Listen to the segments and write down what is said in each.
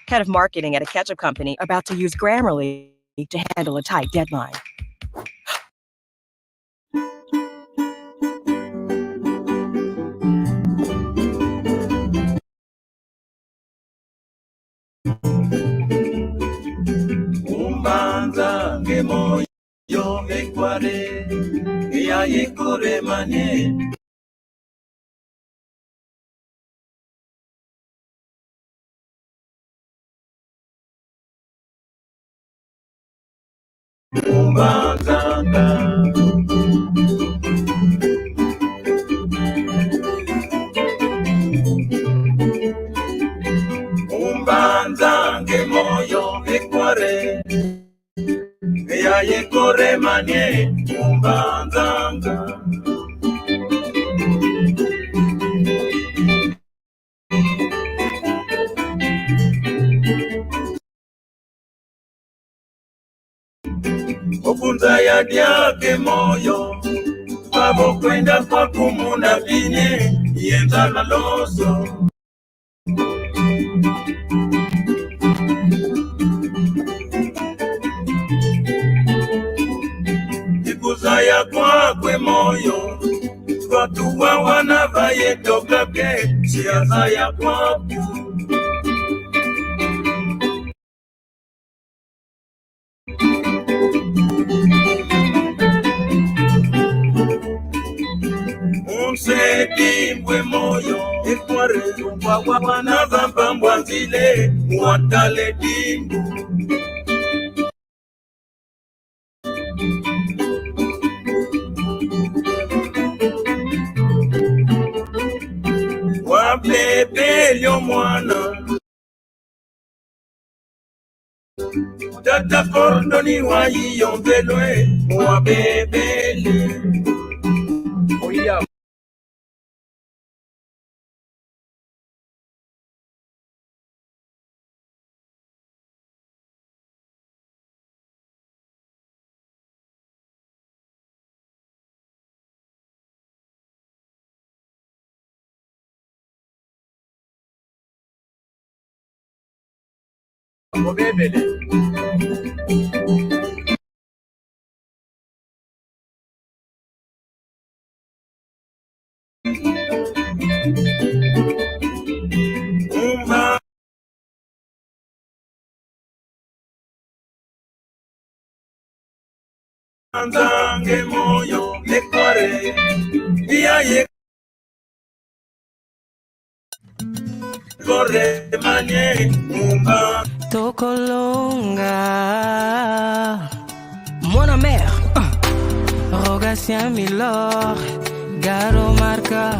head of marketing at a ketchup company, about to use Grammarly to handle a tight deadline. Umbanza ngemoyo ekware yayekore manye Umbanzanga Umbanzange moyo ekware yayekore manye Umbanzanga Okunza ya diake moyo Babo kwenda kwa kumuna vine Yenta na loso Ikuza ya kwa kwe moyo Watu wa wanavaye toka ke Siaza ya kwa Dimbwe moyo ekware kwa wanava mbambwa zile Mwatale dimbu Wabebelyo mwana Tata kordoni wa yiyombelwe Wabebele Oya Wabebele Umbanzange moyo ekware Yaye Kore manye Umba Tokolonga Mon mère Rogatien Milor Garo Marca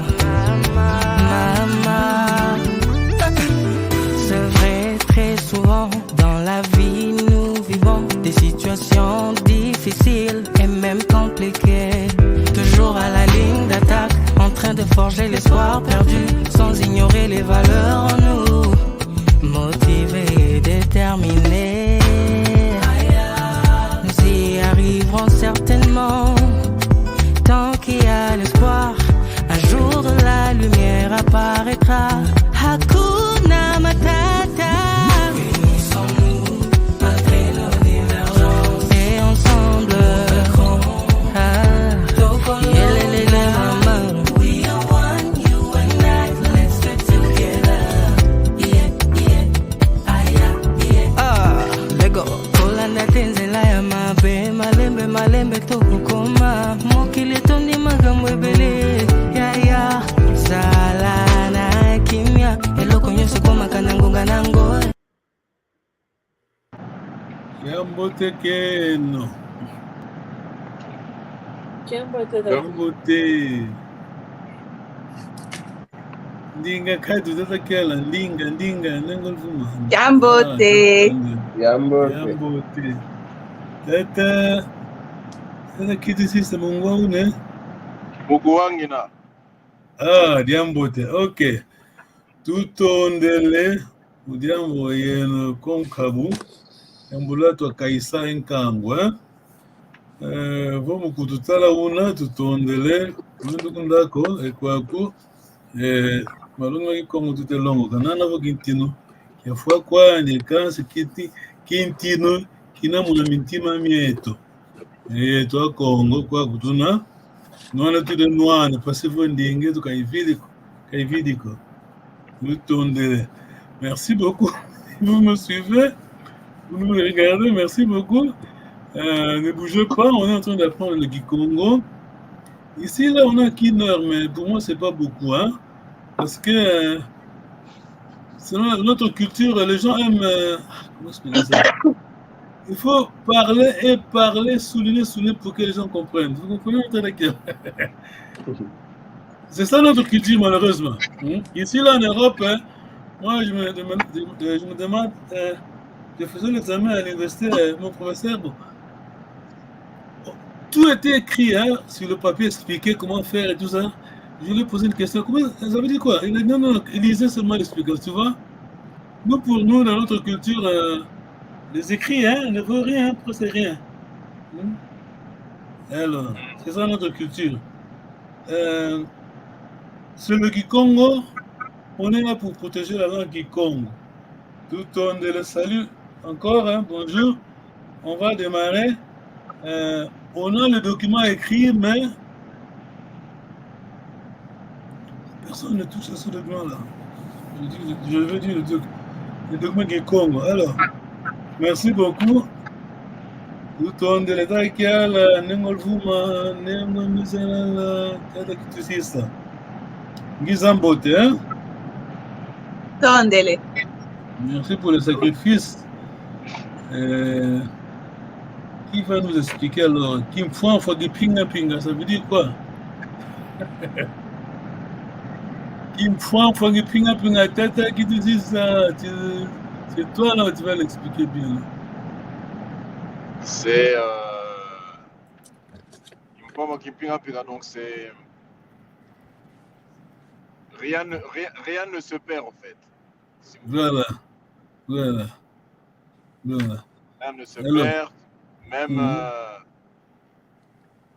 Mama C'est vrai, très souvent dans la vie nous vivons des situations difficiles et même compliquées. Toujours à la ligne d'attaque, en train de forger l'espoir perdu, sans ignorer les valeurs en nous. Motivés et déterminés, nous y arriverons certainement. Tant qu'il y a l'espoir, un jour de la lumière apparaîtra. Hakuna Matata. Unissons-nous malgré nos divergences. Et ensemble, we are one, you and I, let's stick together. Yeah, yeah, ah, Lego. Kolanda tenzela ya mabe, malembe tokukoma. Mokili tondi magambo ebele, ya. Sala na kimya, eloko nyonso koma kanangonga nango. Jambote keno. Jambote. Ndinga kadu tata kela, ndinga, nangol fuma. Jambote. Tata kitu sisa mungu wangu ne? Mungu wangu na. Jambote, okay. Tutondele, udiambo yeno konkabu, yambula twa kaisa enkangwa. Vamos kututala una, tutondele, mundu kundako, ekwaku, malunga kikongo tutelongo, kanana vokintino, Il faut quoi, les cas, c'est qui n'a mon mintima mieto. Et toi, Congo, quoi, Boutuna, non, on a tout de noir, ne passez vous dingue, tout Kaividico. Merci beaucoup. Vous me suivez, vous me regardez, merci beaucoup. Ne bougez pas, on est en train d'apprendre le Kikongo. Ici, là, on a Kinner, mais pour moi, c'est pas beaucoup, hein, parce que selon notre culture, les gens aiment. Comment expliquer ça? Il faut parler et parler, souligner pour que les gens comprennent. Vous comprenez notre lecture? C'est ça notre culture, malheureusement. Ici, là, en Europe, hein, moi, je me demande, je faisais l'examen à l'université, mon professeur, bon, tout était écrit hein, sur le papier, expliqué comment faire et tout ça. Je lui ai posé une question, comment, ça veut dire quoi? Il a dit non, il lisait seulement l'explication, tu vois. Nous, pour nous, dans notre culture, les écrits hein, ne vaut rien, presque rien. Alors, c'est ça notre culture. Sur le Kikongo, on est là pour protéger la langue Kikongo. Tout le monde le salue encore, hein, bonjour. On va démarrer. On a le document écrit, mais personne ne touche à ce document-là. Je veux dire le document Kikongo. Alors, merci beaucoup. Tout le monde de l'État qui a la Nengolfuma, Nengomisala, Katakitusista. Gizambote, hein? Tondele. Merci pour le sacrifice. Qui va nous expliquer alors? Kim Fouan Fagi Pinga Pinga, ça veut dire quoi? Kim Fouan Fagi Pinga Pinga, Tata qui te dit ça. C'est toi là, tu vas l'expliquer bien. C'est donc c'est rien ne se perd en fait. Voilà. Rien ne se perd, même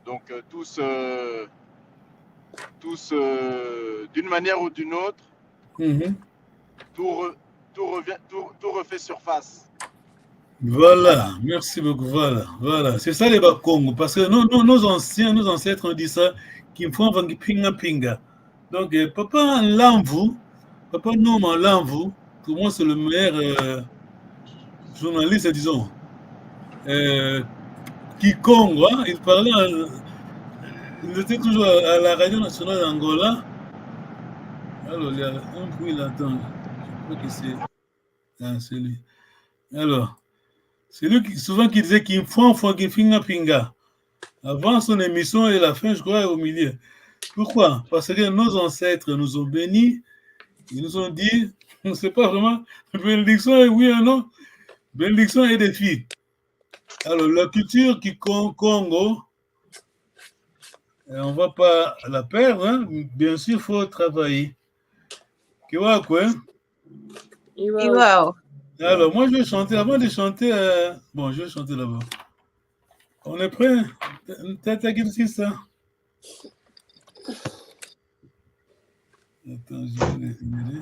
donc tous d'une manière ou d'une autre, tout refait surface. Voilà, merci beaucoup, voilà. C'est ça les Bakongo, parce que nos ancêtres ont dit ça, qu'il me font pinga pinga. Donc, papa Lamvu, papa Norman Lamvu, pour moi c'est le meilleur journaliste, disons, Kikongo, hein, il était toujours à la radio nationale d'Angola. Alors, il y a un bruit là-dedans, je crois que c'est lui. Alors, c'est lui souvent qui disait qu'il faut pinga pinga. Avant son émission et la fin, je crois, au milieu. Pourquoi? Parce que nos ancêtres nous ont bénis. Ils nous ont dit, on ne sait pas vraiment, bénédiction est oui ou non, bénédiction et défi. Alors, la culture qui Congo, on ne va pas la perdre, hein? Bien sûr, il faut travailler. Quoi? Wow. Alors, moi, je vais chanter. Avant de chanter, bon, je vais chanter là-bas. On est prêt? T'as dit ça? Attends, je vais les émuler.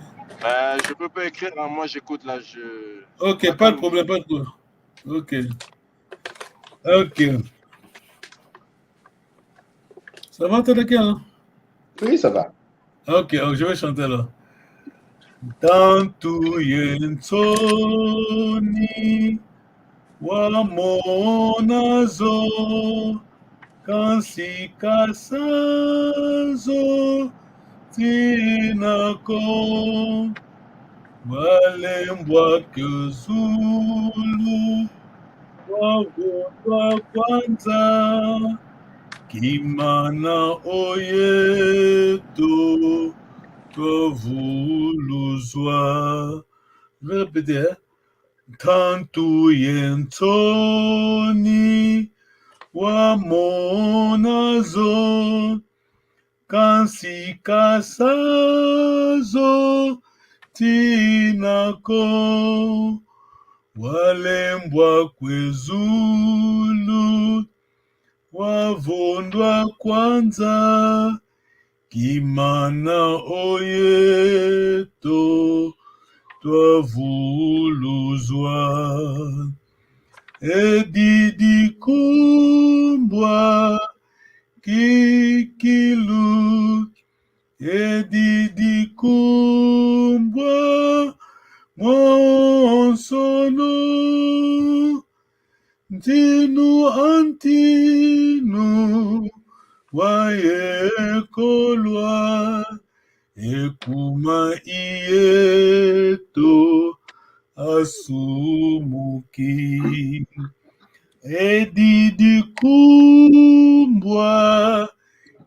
Je peux pas écrire, hein, moi j'écoute là. Ok, pas de problème, pas de problème. Ok. Ça va, t'as lequel? Hein? Oui, ça va. Ok, je vais chanter là. Tantu yensoni wamonazo kansi kasazo tinako walembwa kezulu wavutwa kwanza kimana oyeto tovuluzwa. Je vais répéter, hein? Tantu yensoni wamonazo kansi kasazo tinako walembwa kwezulu wavondwa kwanza kimana oyeto twavuluzwa. Edidi kumbwa kikilu. Edidi kumbwa monsono. Ntinu antinu wayekolwa. Ekuma ieto asumuki. Edidi kumbwa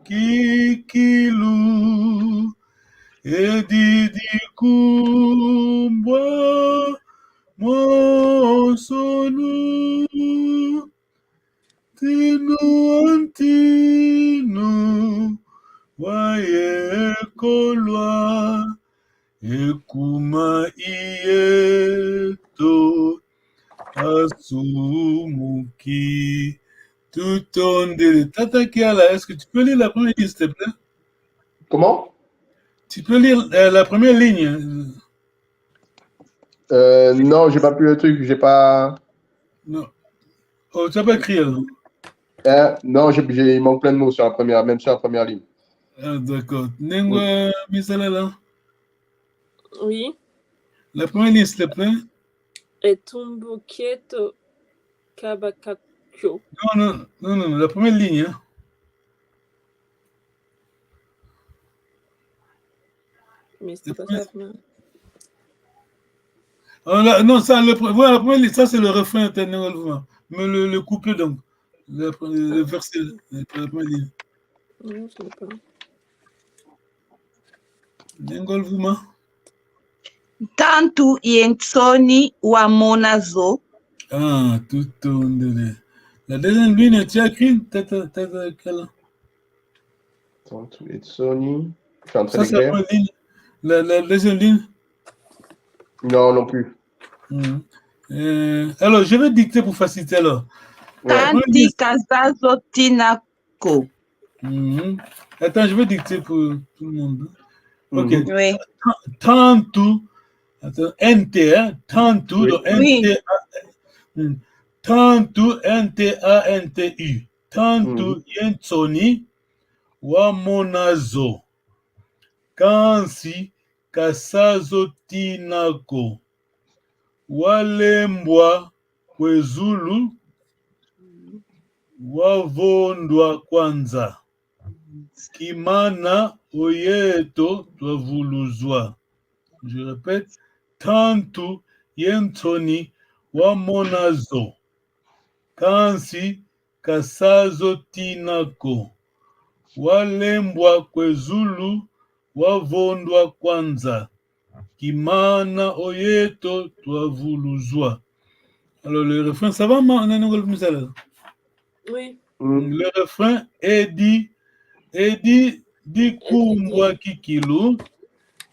kikilu. Edidi kumbwa monsono. Tinu antinu wayekolwa. Ekuma ieto asumuki. Tout on de Tata Kiala, est-ce que tu peux lire la première ligne, s'il te plaît? Comment? Tu peux lire la première ligne. Non, j'ai pas pu le truc, j'ai pas. Non. Oh, tu n'as pas écrit alors? Non, il manque plein de mots sur la première, même sur la première ligne. Ah, d'accord. Nengwa Misala là? Oui. La première ligne, s'il te plaît. Etumbukieto kabakakyo. Non, la première ligne. Hein. Mais c'est pas ça. Oh, là, non, ça, voilà, la première ligne, ça c'est le refrain. Mais le couplet, donc, le verset, la première ligne. Non, je l'ai pas. Nengol Vuma. Tantu yensoni wa monazo. Ah, tout on de. La deuxième ligne, tu as écrit Tata Kala. Tantu Etsoni. Je suis en train Ça, c'est la d'écrire. première ligne. La deuxième ligne. Non, non plus. Alors, je vais dicter pour faciliter alors. Ouais. Tanti kazazo tinako. Attends, je vais dicter pour tout le monde. Ok. Oui. Tantu. Attends, NT, hein? Tantu, Oui. donc Oui. Tantu, NTANTU. Tantu, Yensoni, Wamonazo. Kansi, Kasazo Tinako. Walembwa, Kwezulu, Wavondwa Kwanza. Kimana, Oyeto, Twavuluzwa. Je répète, Tantu, Yentoni, Wamonazo. Kansi, Kasazo Tinako. Walembwa Kwezulu, Wavondwa Kwanza. Kimana Oyeto, Twavuluzwa. Alors le refrain, ça va, Oui. Le refrain est dit di kumbwa kikilu.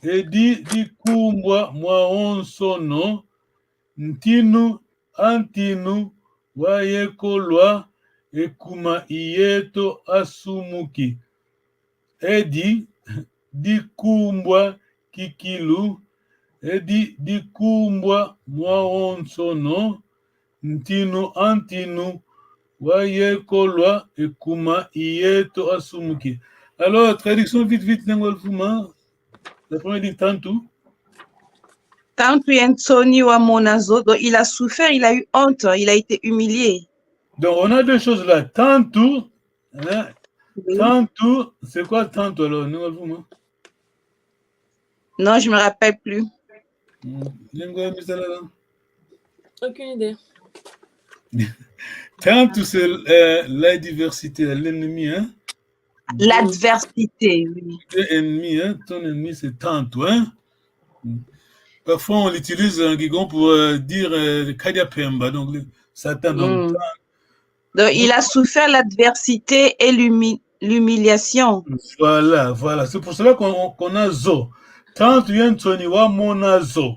Edi di kumbwa mwaonsono. Ntinu antinu wayekolwa. Ekuma iyeto asumuki. Edi di kumbwa kikilu. Edi di kumbwa mwaonsono. Ntinu antinu wayekolwa. Ekuma iyeto asumuki. Alors, traduction vite, Nengolfuma. La première ligne, Tantu. Tantu yensoni wa monazo. Donc, il a souffert, il a eu honte, il a été humilié. Donc, on a deux choses là. Tantu, hein? Oui. Tantu, c'est quoi Tantu alors, Nengolfuma? Non, je me rappelle plus. Aucune idée. Tantu, c'est la diversité, l'ennemi, hein? L'adversité, oui. Ennemi, hein? Ton ennemi, c'est Tantu, hein? Parfois, on l'utilise en guigon pour dire Kadiapemba, donc Satan. Donc, Donc, il a souffert l'adversité et l'humiliation. Voilà. C'est pour cela qu'on a Zo. Tantu Yentoni wa mona Zo.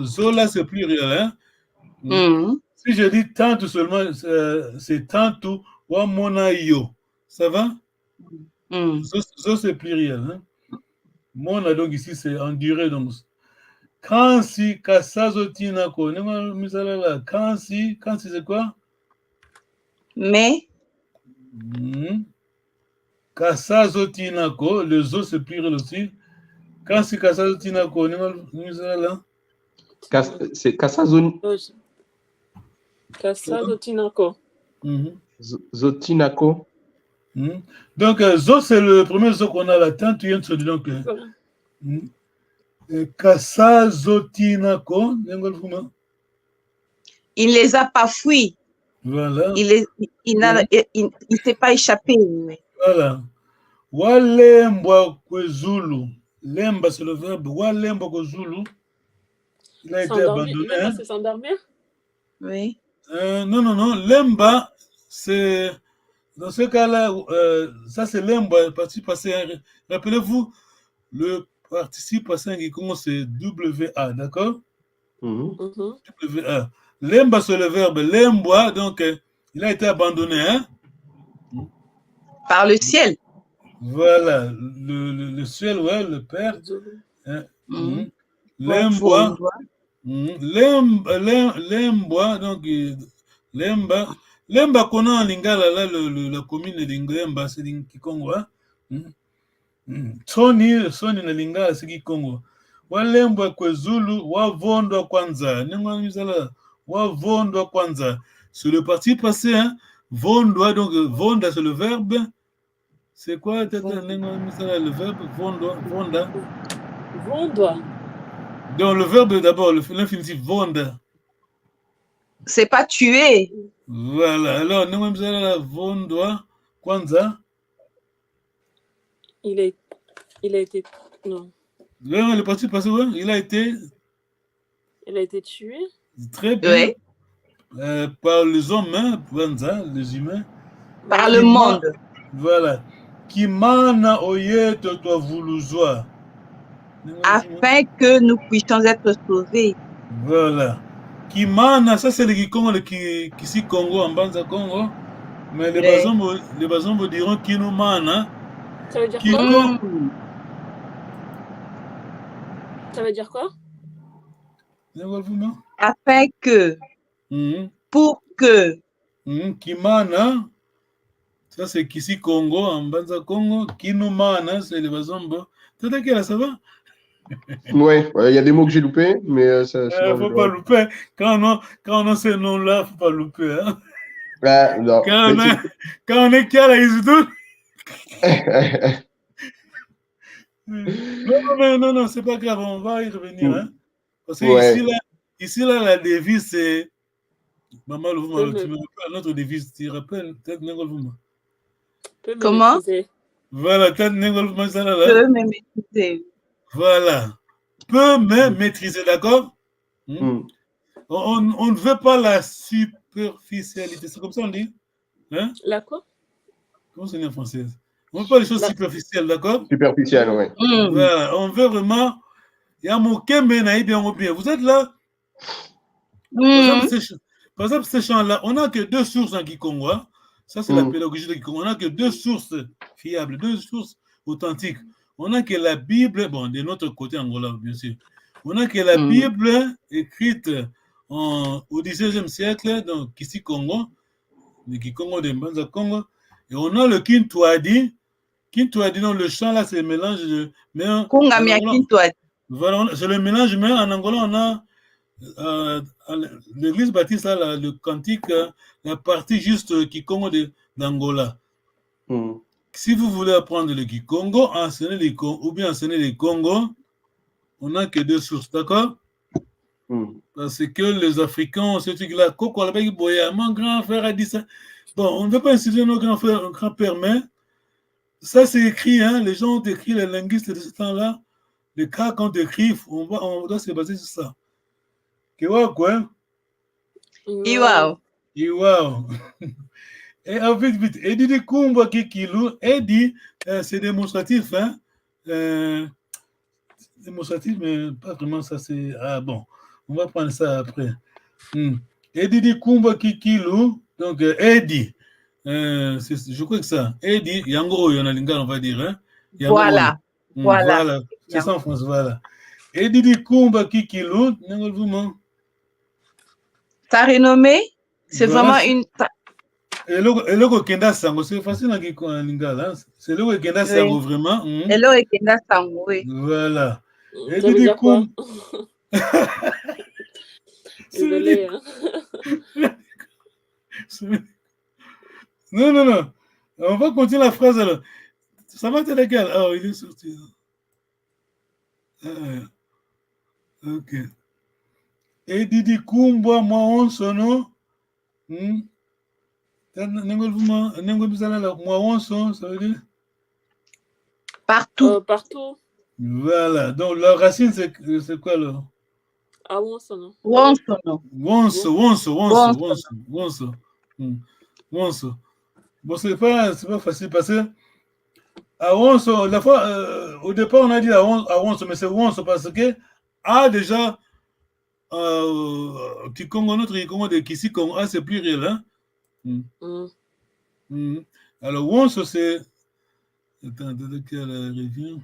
Zo, là, c'est pluriel, hein? Si je dis Tantu seulement, c'est Tantu wa mona yo. Ça va? Zo, c'est pluriel, hein? Mona, donc ici, c'est enduré, donc. Kansi kasazotinako. Kansi c'est quoi? Mais, Kasazotinako, le zo c'est pluriel aussi. Kansi kasazotinako. C'est Kasazon Kasazotinako. Zotinako. Donc, zo c'est le premier zo qu'on a là. Tant tu viens de se dire donc. Voilà. Kasazotinako. il ne les a pas fuis. Voilà. Il ne s'est pas échappé. Voilà. Walembwa kwezulu. Lemba, c'est le verbe. Walembwa kwezulu. Il a été abandonné. Lemba, c'est s'endormir? Oui. Non. Lemba, c'est... Dans ce cas-là, ça c'est lemba, le participe passé. Rappelez-vous, le participe passé qui commence, c'est WA, d'accord? WA. Lemba, c'est le verbe. Lembwa, donc, il a été abandonné, hein? Par le ciel. Voilà, le ciel, ouais, le Père. Lembwa. Lembwa, donc, Lemba qu'on a en Lingala, là, la commune de Lemba, c'est Kikongo. Soni na Lingala, c'est Kikongo. Wa Lemba kwezulu, wa vondo kwanza. Nengo misala, wa vondo kwanza. Sur le parti passé, hein, vondo, donc vonda, c'est le verbe. C'est quoi le verbe vonda? Vonda. Donc le verbe d'abord, l'infinitif vonda. C'est pas tuer. Voilà. Alors, vonda kwanza. Il a été. Non. Le parti passé, ouais, il a été tué. Très bien. Ouais. Par les hommes, hein, les humains. Par le monde. Voilà. Kimana oyeto to vouluzwa. Afin que nous puissions être sauvés. Voilà. Kimana, ça c'est le Kikongo, le Kisi-Congo, en Banza Congo. Mais les Bazombo diront Kinumana. Ça veut dire quoi? Ça veut dire quoi? Afin que. Pour que. Kimana, ça c'est Kisi-Congo, en Banza Congo. Kinumana, c'est les Bazombo. T'as quel ça va? Ouais, il y a des mots que j'ai loupés, mais ça. Faut pas louper. Quand on a ces noms-là, faut pas louper. Hein? Non. Quand on est qu'à la Isdou. Non, c'est pas grave, on va y revenir. Hein? Parce que ici, la devise, c'est. Maman, tu me rappelles notre devise, tu te rappelles? Peut-être Nengolvouma. Comment? Voilà, peut-être Nengolvouma, ça là. Peut me maîtriser. Voilà. Peut me maîtriser, d'accord? On ne veut pas la superficialité. C'est comme ça on dit? Hein? La quoi? Comment c'est dit en français? On ne veut pas les choses superficielles, d'accord? Superficielles, oui. Voilà. On veut vraiment. Il y a mon Kembe bien. Vous êtes là? Par exemple, ces chants-là, on n'a que deux sources en Kikongo. Hein? Ça, c'est la pédagogie de Kikongo. On n'a que deux sources fiables, deux sources authentiques. On n'a que la Bible, bon, de notre côté Angola, bien sûr. On n'a que la Bible écrite au XVIe siècle, donc ici Congo, le Kikongo de Mbanza Congo. Et on a le Kintouadi. Kintouadi, donc le chant là, c'est le mélange de. Voilà, c'est le mélange, mais en Angola, on a l'église baptiste, là, le cantique, la partie juste Kikongo d'Angola. Si vous voulez apprendre le Kikongo, ou bien enseigner les Congo, on n'a que deux sources, d'accord? Parce que les Africains, ce truc-là, mon grand frère a dit ça. Bon, on ne veut pas insulter nos grands frères, nos grands-pères, mais ça c'est écrit, hein, les gens ont écrit, les linguistes de ce temps-là, les cas qu'on écrit, on doit se baser sur ça. Quoi? Iwao. Et vite. Et dit Kumba Kikilou, et dit, c'est démonstratif, hein? Démonstratif, mais pas vraiment ça, c'est. Ah bon, on va prendre ça après. Et dit Kumba Kikilou, donc, Eddie, je crois que ça, Eddie, Yango, on va dire, hein? Voilà. C'est ça en France, voilà. Edidi Kumba Kikilu, Nengol Vuma. Ta renommée, c'est Voilà, vraiment une. Eloko Kenda Sango, c'est facile en lingala. C'est Eloko Kenda Sango, Oui. vraiment. Hello et Kenda Sango, oui. Voilà. Ça veut Edidi dire quoi? Kumba. Désolé. Hein. Non, non, non. On va continuer la phrase alors. Ça va être légal. Ah, il est sorti. Ok. Edidi Kumba, moi, on sono. Moi, on son, ça veut dire? Partout. Partout. Voilà. Donc, la racine, c'est quoi là? Ah, on s'en a. Wonsono. Wonso. Bon, c'est pas facile parce que à Wonso, la fois, au départ, on a dit à Wonso, mais c'est Wonso parce que A déjà, Kikongo, notre Kikongo de Kisikongo, A c'est pluriel, hein? Alors, Wonso, c'est. Attends, quelle revient?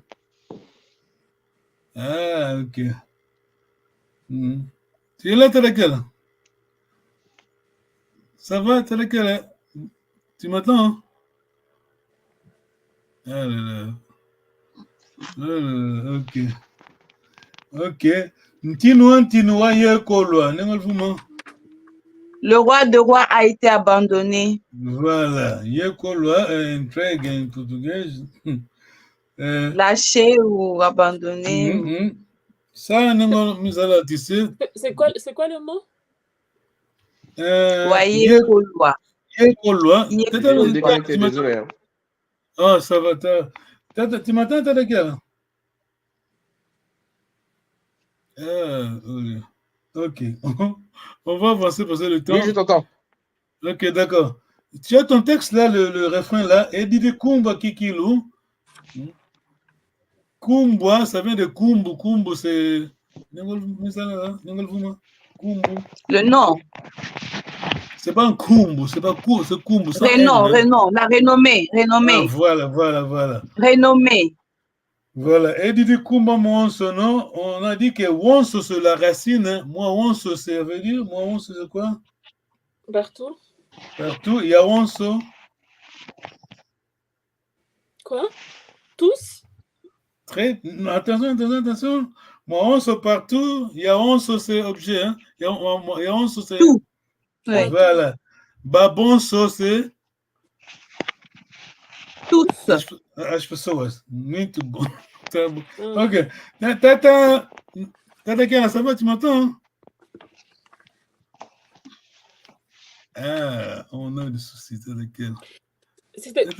Ah, ok. Tu es là, t'es laquelle? Ça va, t'es laquelle? Tu m'attends? Hein? Ah là là. Ok. Ok. Ntinua Yekolwa. Le roi de roi a été abandonné. Voilà. Yekolwa, entregue en portugais. Lâché ou abandonné. Ça, Misala, tu sais. C'est quoi le mot? Yekolwa. Yekolwa. Désolé. Hein. Ah, ça va. Tu m'attends, t'as laquelle? Ok. On va avancer parce que le temps. Oui, je t'entends. Ok, d'accord. Tu as ton texte là, le refrain là. Edidi Kumba Kikilu. Kumbwa, ça vient de Kumbu. Kumbu, c'est. Le nom. C'est pas un Kumbu, c'est pas Kumbu, c'est Kumbu. Renom, la renommée. Ah, voilà. Renommée. Voilà. Edidi Kumba Mwonsono, on a dit que Wonso c'est la racine. Hein. Moi, Wonso, ça veut dire. Moi, Wonso, c'est quoi? Partout. Partout. Il y a Wonso. Quoi? Tous? Attention. Moi, Wonso partout. Il y a Wonso, c'est objet. Hein. Il y a Wonso, c'est. Tout. Ouais. Voilà. Babonso, c'est. Tous. Je peux savoir. Muito bon. Ok. Tata, ça va, tu m'entends? Hein? Ah, on a des soucis.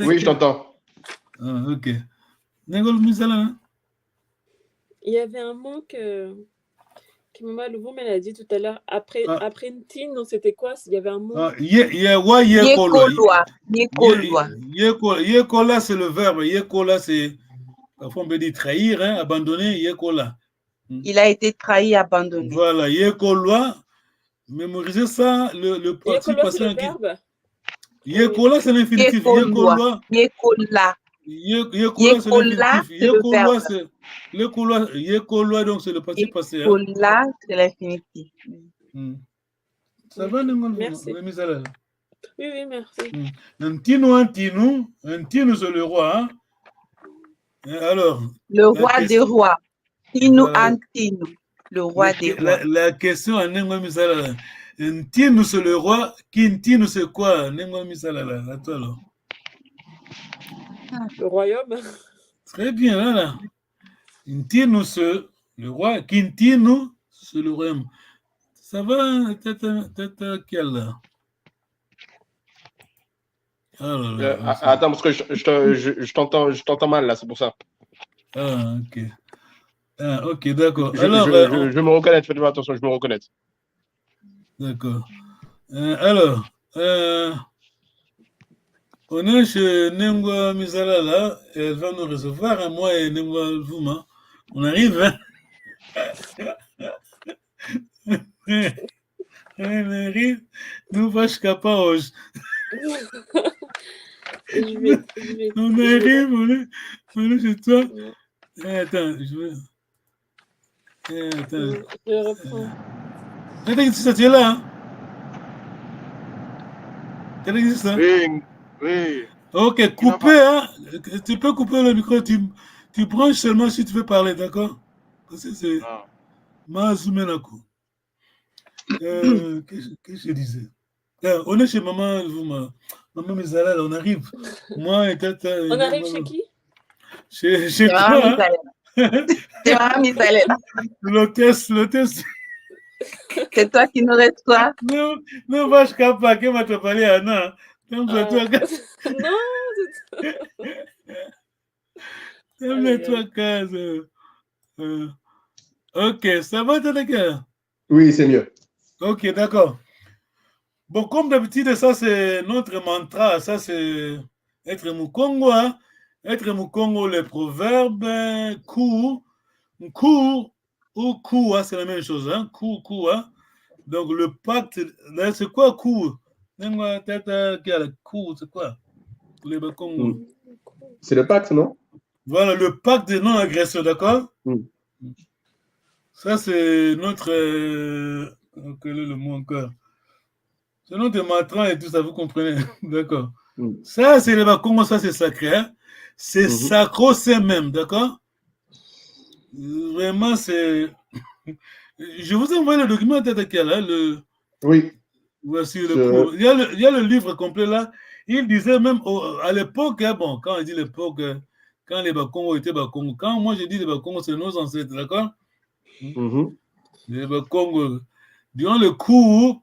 Oui, je t'entends. Ah, ok. Nengol Misala. Hein? Il y avait un mot que Maman Louvou m'a dit tout à l'heure. Après Ntino, c'était quoi? Il y avait un mot. Yekola, c'est le verbe. Yekola, c'est. Parfois, on peut dire trahir, hein, abandonner. Yekola. Il a été trahi, abandonné. Voilà. Yekola. Mémorisez ça, le participe passé. C'est le verbe. Yekola, c'est l'infinitif. Yekola. Yekola, c'est l'infinitif. Yekola, donc c'est le participe passé. Yekola, c'est l'infinitif. Ça va, merci. Oui, merci. Ntino, c'est le roi. Hein? Alors. Le roi des rois. Tino Antino. Le roi des rois. La question à Nengo Misala. Ntino, c'est le roi. Kintino, c'est quoi? Nengo Misala, à toi, là. Le royaume. Très bien, là. Ntino, c'est le roi. Kintino, c'est le royaume. Ça va, tata, quelle là? Attends, parce que je t'entends mal, là, c'est pour ça. Ah, ok. Ah, ok, d'accord. Alors, je me reconnais, faites attention, je me reconnais. D'accord. Alors, on est chez Nengwa Misala là, elle va nous recevoir, hein, moi et Nengwa Vuma. On arrive, hein? On arrive, nous va jusqu'à Paoge. On arrive, on est chez toi. Attends, je vais. Attends. Je reprends. Tu es là, hein? Tu existes, hein? Oui, oui. Ok, couper, hein? Tu peux couper le micro, tu branches seulement si tu veux parler, d'accord? Parce que c'est... Mazumenako. Qu'est-ce que je disais? On est chez maman, maman Mizala, on arrive. Moi et tata. On arrive chez qui? Chez toi. C'est maman Mizalène. L'hôtesse. C'est toi qui nous reçois. Non, va je capable que m'a te parler à Anna. Non, c'est toi. Non, c'est toi, case. Ok, ça va, Tanaka? Oui, c'est mieux. Ok, d'accord. Bon, comme d'habitude, ça c'est notre mantra, ça c'est être Mukongo, hein? Être Mukongo, les proverbes, court ou court, hein, c'est la même chose, hein? Court, hein? Donc le pacte, c'est quoi court? C'est quoi? Les Congo. C'est le pacte, non? Voilà, le pacte de non-agression, d'accord? Ça c'est notre... quel est le mot encore? C'est notre matran et tout ça, vous comprenez? D'accord. Ça, c'est les Congo, ça c'est sacré. Hein? C'est sacro-saint même, d'accord? Vraiment, c'est... Je vous envoie le document de quel, hein, Oui. Voici le... Il y a le livre complet là. Il disait même à l'époque, hein, bon, quand on dit l'époque, quand les Bakongo étaient Bakongo, quand moi je dis les Bakongo, c'est nos ancêtres, d'accord? Les Bakongo, durant le coup,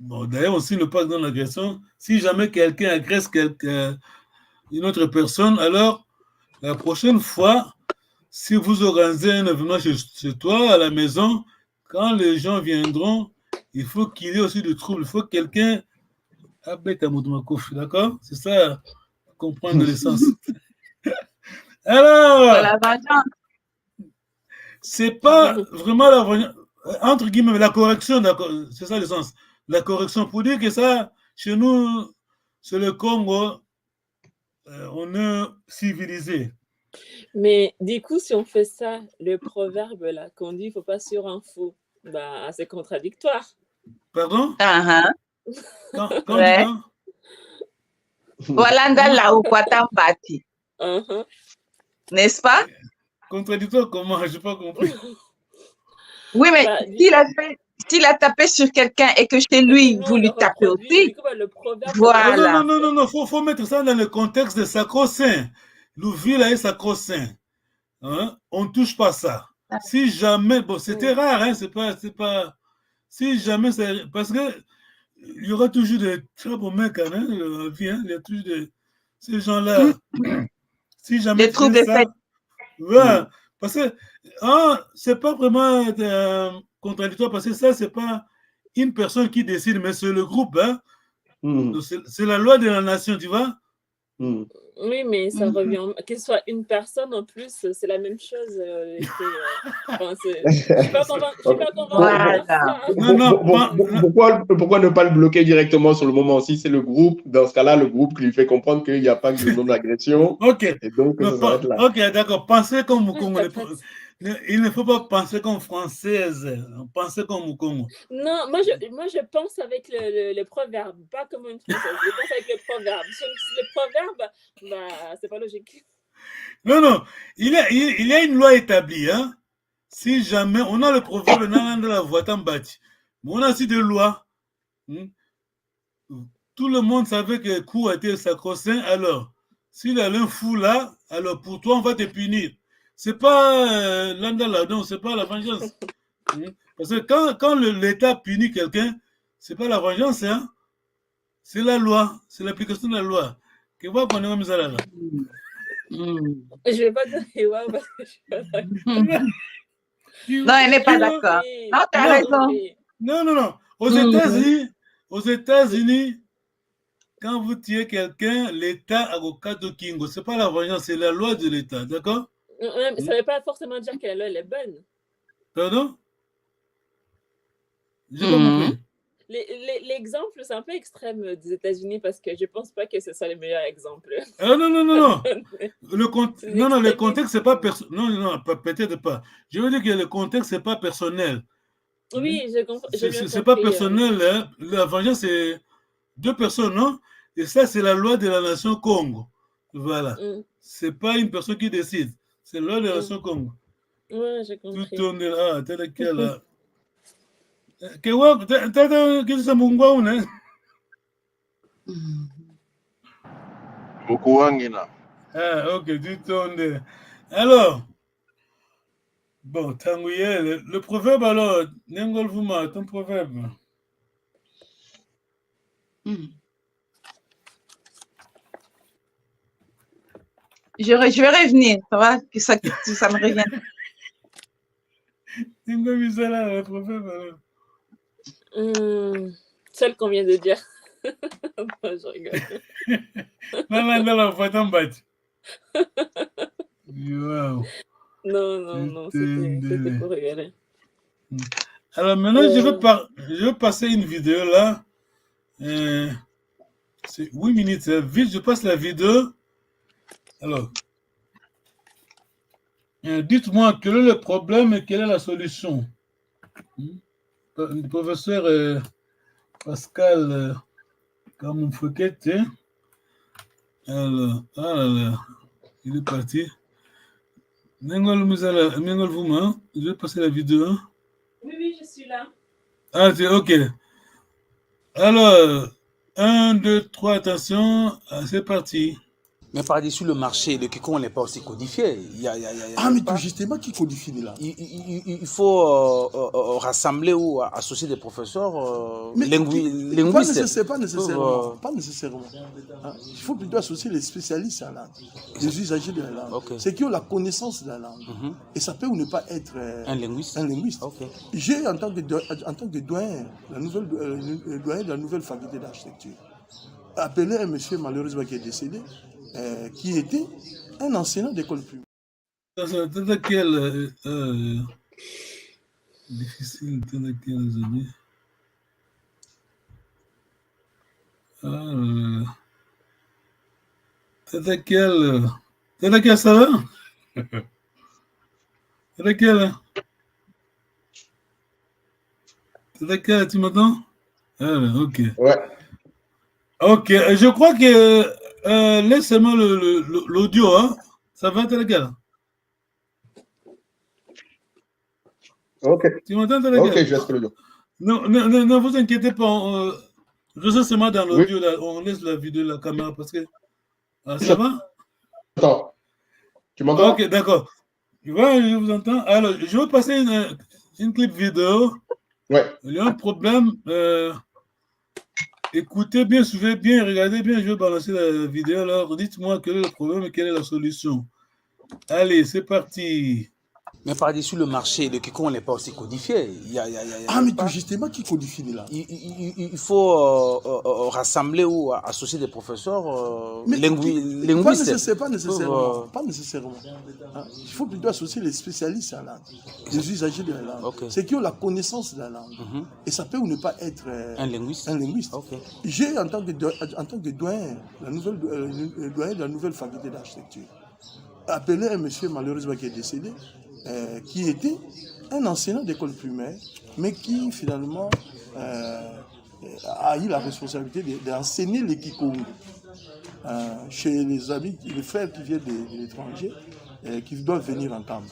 bon, d'ailleurs aussi le pacte de l'agression, si jamais quelqu'un agresse une autre personne, alors la prochaine fois, si vous organisez un événement chez toi, à la maison, quand les gens viendront, il faut qu'il y ait aussi du trouble. Il faut que quelqu'un abête à Moudoumakouf, d'accord? C'est ça, comprendre l'essence. Alors, c'est pas vraiment la vengeance, entre guillemets, la correction, c'est ça l'essence. La correction, pour dire que ça, chez nous, c'est le Congo, on est civilisé. Mais du coup, si on fait ça, le proverbe là, qu'on dit il ne faut pas sur un faux, bah, c'est contradictoire. Pardon? Quand ouais. N'est-ce pas? Contradictoire comment? Je n'ai pas compris. Oui, mais s'il a tapé sur quelqu'un et que chez lui, vous lui tapez aussi, voilà. Non, faut mettre ça dans le contexte de sacro-saint. L'ouville est sacro-saint. Hein? On ne touche pas ça. Si jamais, bon, c'était rare, hein, c'est pas, si jamais, parce que il y aura toujours des troubles quand même, dans la vie, hein, il y a toujours ces gens-là. Si jamais des troubles de ça, ouais, parce que c'est pas vraiment contradictoire, parce que ça, c'est pas une personne qui décide, mais c'est le groupe. Hein. C'est la loi de la nation, tu vois. Oui, mais ça revient, que ce soit une personne en plus, c'est la même chose. Je ne suis pas convaincue. Pourquoi ne pas le bloquer directement sur le moment? Si c'est le groupe, dans ce cas-là, le groupe qui lui fait comprendre qu'il n'y a pas de non-agression. Ok. Et donc, ça s'arrête là. Ok, d'accord. Pensez comme Mukongo. Il ne faut pas penser comme française. Pensez comme Mukongo. Non, moi je pense avec le proverbe, pas comme une française. Je pense avec le proverbe. Le proverbe, bah, c'est pas logique. Non. Il y a une loi établie. Hein? Si jamais on a le proverbe de la voie bâti, mais on a aussi des lois. Tout le monde savait que le coup a été sacro-saint. Alors, s'il y a un fou là, alors pour toi, on va te punir. C'est pas l'andala, c'est pas la vengeance. Parce que quand l'État punit quelqu'un, c'est pas la vengeance, hein? C'est la loi, c'est l'application de la loi. Que va qu'on est mis à là. Je vais pas dire Ewa parce que je suis pas d'accord. Non, elle n'est pas d'accord. Non, tu as raison. Non. Aux États-Unis, quand vous tuez quelqu'un, l'État a au cas de Kingo. C'est pas la vengeance, c'est la loi de l'État, d'accord? Ça ne veut pas forcément dire que la loi elle est bonne. Pardon? J'ai pas compris. L'exemple, c'est un peu extrême des États-Unis parce que je pense pas que ce soit le meilleur exemple. Ah non, non, non, non. C'est Non, non, le extrémiste. contexte, c'est pas personnel. Non, non, peut-être pas. Je veux dire que le contexte, c'est pas personnel. Oui, j'ai bien C'est pas compris. personnel. Hein. La vengeance, c'est 2 personnes, non? Et ça, c'est la loi de la nation Congo. Voilà. C'est pas une personne qui décide. C'est la loi de la nation Congo. Ouais, j'ai compris. Tout on est là. T'as lequel là? Qu'est-ce que c'est mon gars, hein? Mukuwangina. Ah, ok, du tourne. Alors, bon, Tanguye, le proverbe alors, Nengol Vuma, ton proverbe. Je vais revenir, ça va, que ça me revient. Nengol Misala, le proverbe alors. Celle qu'on vient de dire. Non, je rigole. Non, faut t'en battre. Wow. Non, c'était pour rigoler. Alors maintenant, je vais passer une vidéo là. C'est 8 minutes. Vite, je passe la vidéo. Alors, dites-moi quel est le problème et quelle est la solution. Le professeur Pascal Kamoufouquet, alors, il est parti. Nengol Vouma, je vais passer la vidéo. Oui, je suis là. Ah, c'est ok. Alors, 1, 2, 3, attention, c'est parti. Mais par-dessus le marché, le Kikongo n'est pas aussi codifié. Mais tout justement, qui codifie là? Il faut rassembler ou associer des professeurs linguistes. Pas nécessairement. Il faut plutôt associer les spécialistes en langue, les usagers de la langue, ceux qui ont la connaissance de la langue. Et ça peut ou ne pas être un linguiste. J'ai, en tant que doyen, doyen de la nouvelle faculté d'architecture, appelé un monsieur malheureusement qui est décédé, qui était un enseignant d'école primaire. C'est laquelle difficile, c'est laquelle les amis? C'est laquelle ça va? C'est laquelle? C'est laquelle, tu m'entends? Ok. Ouais. Ok, je crois que laisse-moi l'audio, hein. Ça va, t'es lequel? Ok. Tu m'entends, t'es lequel? Ok, je laisse l'audio. Ne vous inquiétez pas, restez seulement dans l'audio, oui. On laisse la vidéo, la caméra, parce que... ça va? Attends. Tu m'entends? Ok, d'accord. Ouais, je vous entends. Alors, je vais passer une clip vidéo. Ouais. Il y a un problème. Écoutez bien, suivez bien, regardez bien, je vais balancer la vidéo. Alors, dites-moi quel est le problème et quelle est la solution. Allez, c'est parti. Mais par-dessus le marché, le Kikongo n'est pas aussi codifié. Mais tout justement, qui codifie là? Il faut rassembler ou associer des professeurs linguistes. Pas nécessairement. Il faut plutôt associer les spécialistes en langue, les usagers de la langue, ceux qui ont la connaissance de la langue. Et ça peut ou ne pas être un linguiste. J'ai, en tant que doyen, doyen de la nouvelle faculté d'architecture, appelé un monsieur malheureusement qui est décédé, qui était un enseignant d'école primaire, mais qui finalement a eu la responsabilité d'enseigner les Kikongo chez les amis, les frères qui viennent de l'étranger, qui doivent venir entendre.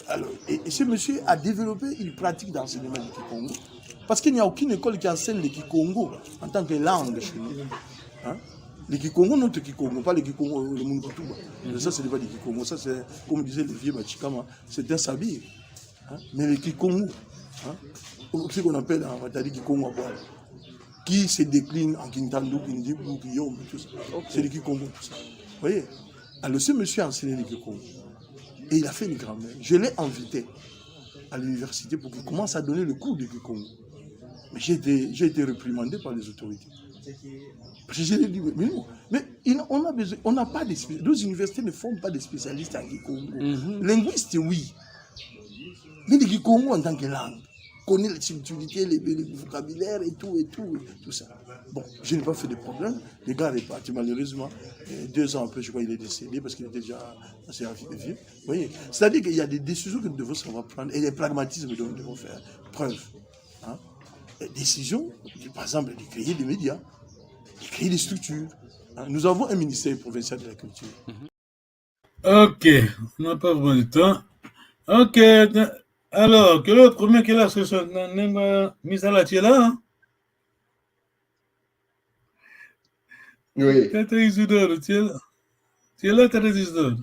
Alors, et ce monsieur a développé une pratique d'enseignement du Kikongo, parce qu'il n'y a aucune école qui enseigne le Kikongo en tant que langue chez nous. Les Kikongo, notre Kikongo, pas les Kikongo, le Mungutuba. Ça, ce n'est pas des Kikongo. Ça, c'est, comme disait le vieux Machikama, c'est un sabir. Mais les Kikongo, ce qu'on appelle en Matadi Kikongo, qui se décline en Kintandu, Kindibu, Kiyom, tout ça. C'est les Kikongo, tout ça. Vous voyez? Alors, ce monsieur a enseigné les Kikongo. Et il a fait une grammaire. Je l'ai invité à l'université pour qu'il commence à donner le cours de Kikongo. Mais j'ai été réprimandé par les autorités. Parce que je lui ai dit, mais non, mais on n'a pas de spécialistes. Nos universités ne forment pas de spécialistes en Kikongo. Linguistes, oui. Mais le Kikongo en tant que langue. connaît les subtilités, les vocabulaires et tout ça. Bon, je n'ai pas fait de problème. Le gars est parti malheureusement. 2 ans après, je crois qu'il est décédé parce qu'il était déjà assez vieux. Vous voyez, c'est-à-dire qu'il y a des décisions que nous devons savoir prendre et des pragmatismes dont nous devons faire preuve. Hein? Les décisions, par exemple, de créer des médias, de créer des structures. Hein? Nous avons un ministère provincial de la culture. Ok, on n'a pas vraiment de temps. Ok, alors, quel est le premier qui est là? C'est Misala, tu es là, hein? Oui. Tata Isidore, tu es là? Tu es là, Tata Isidore?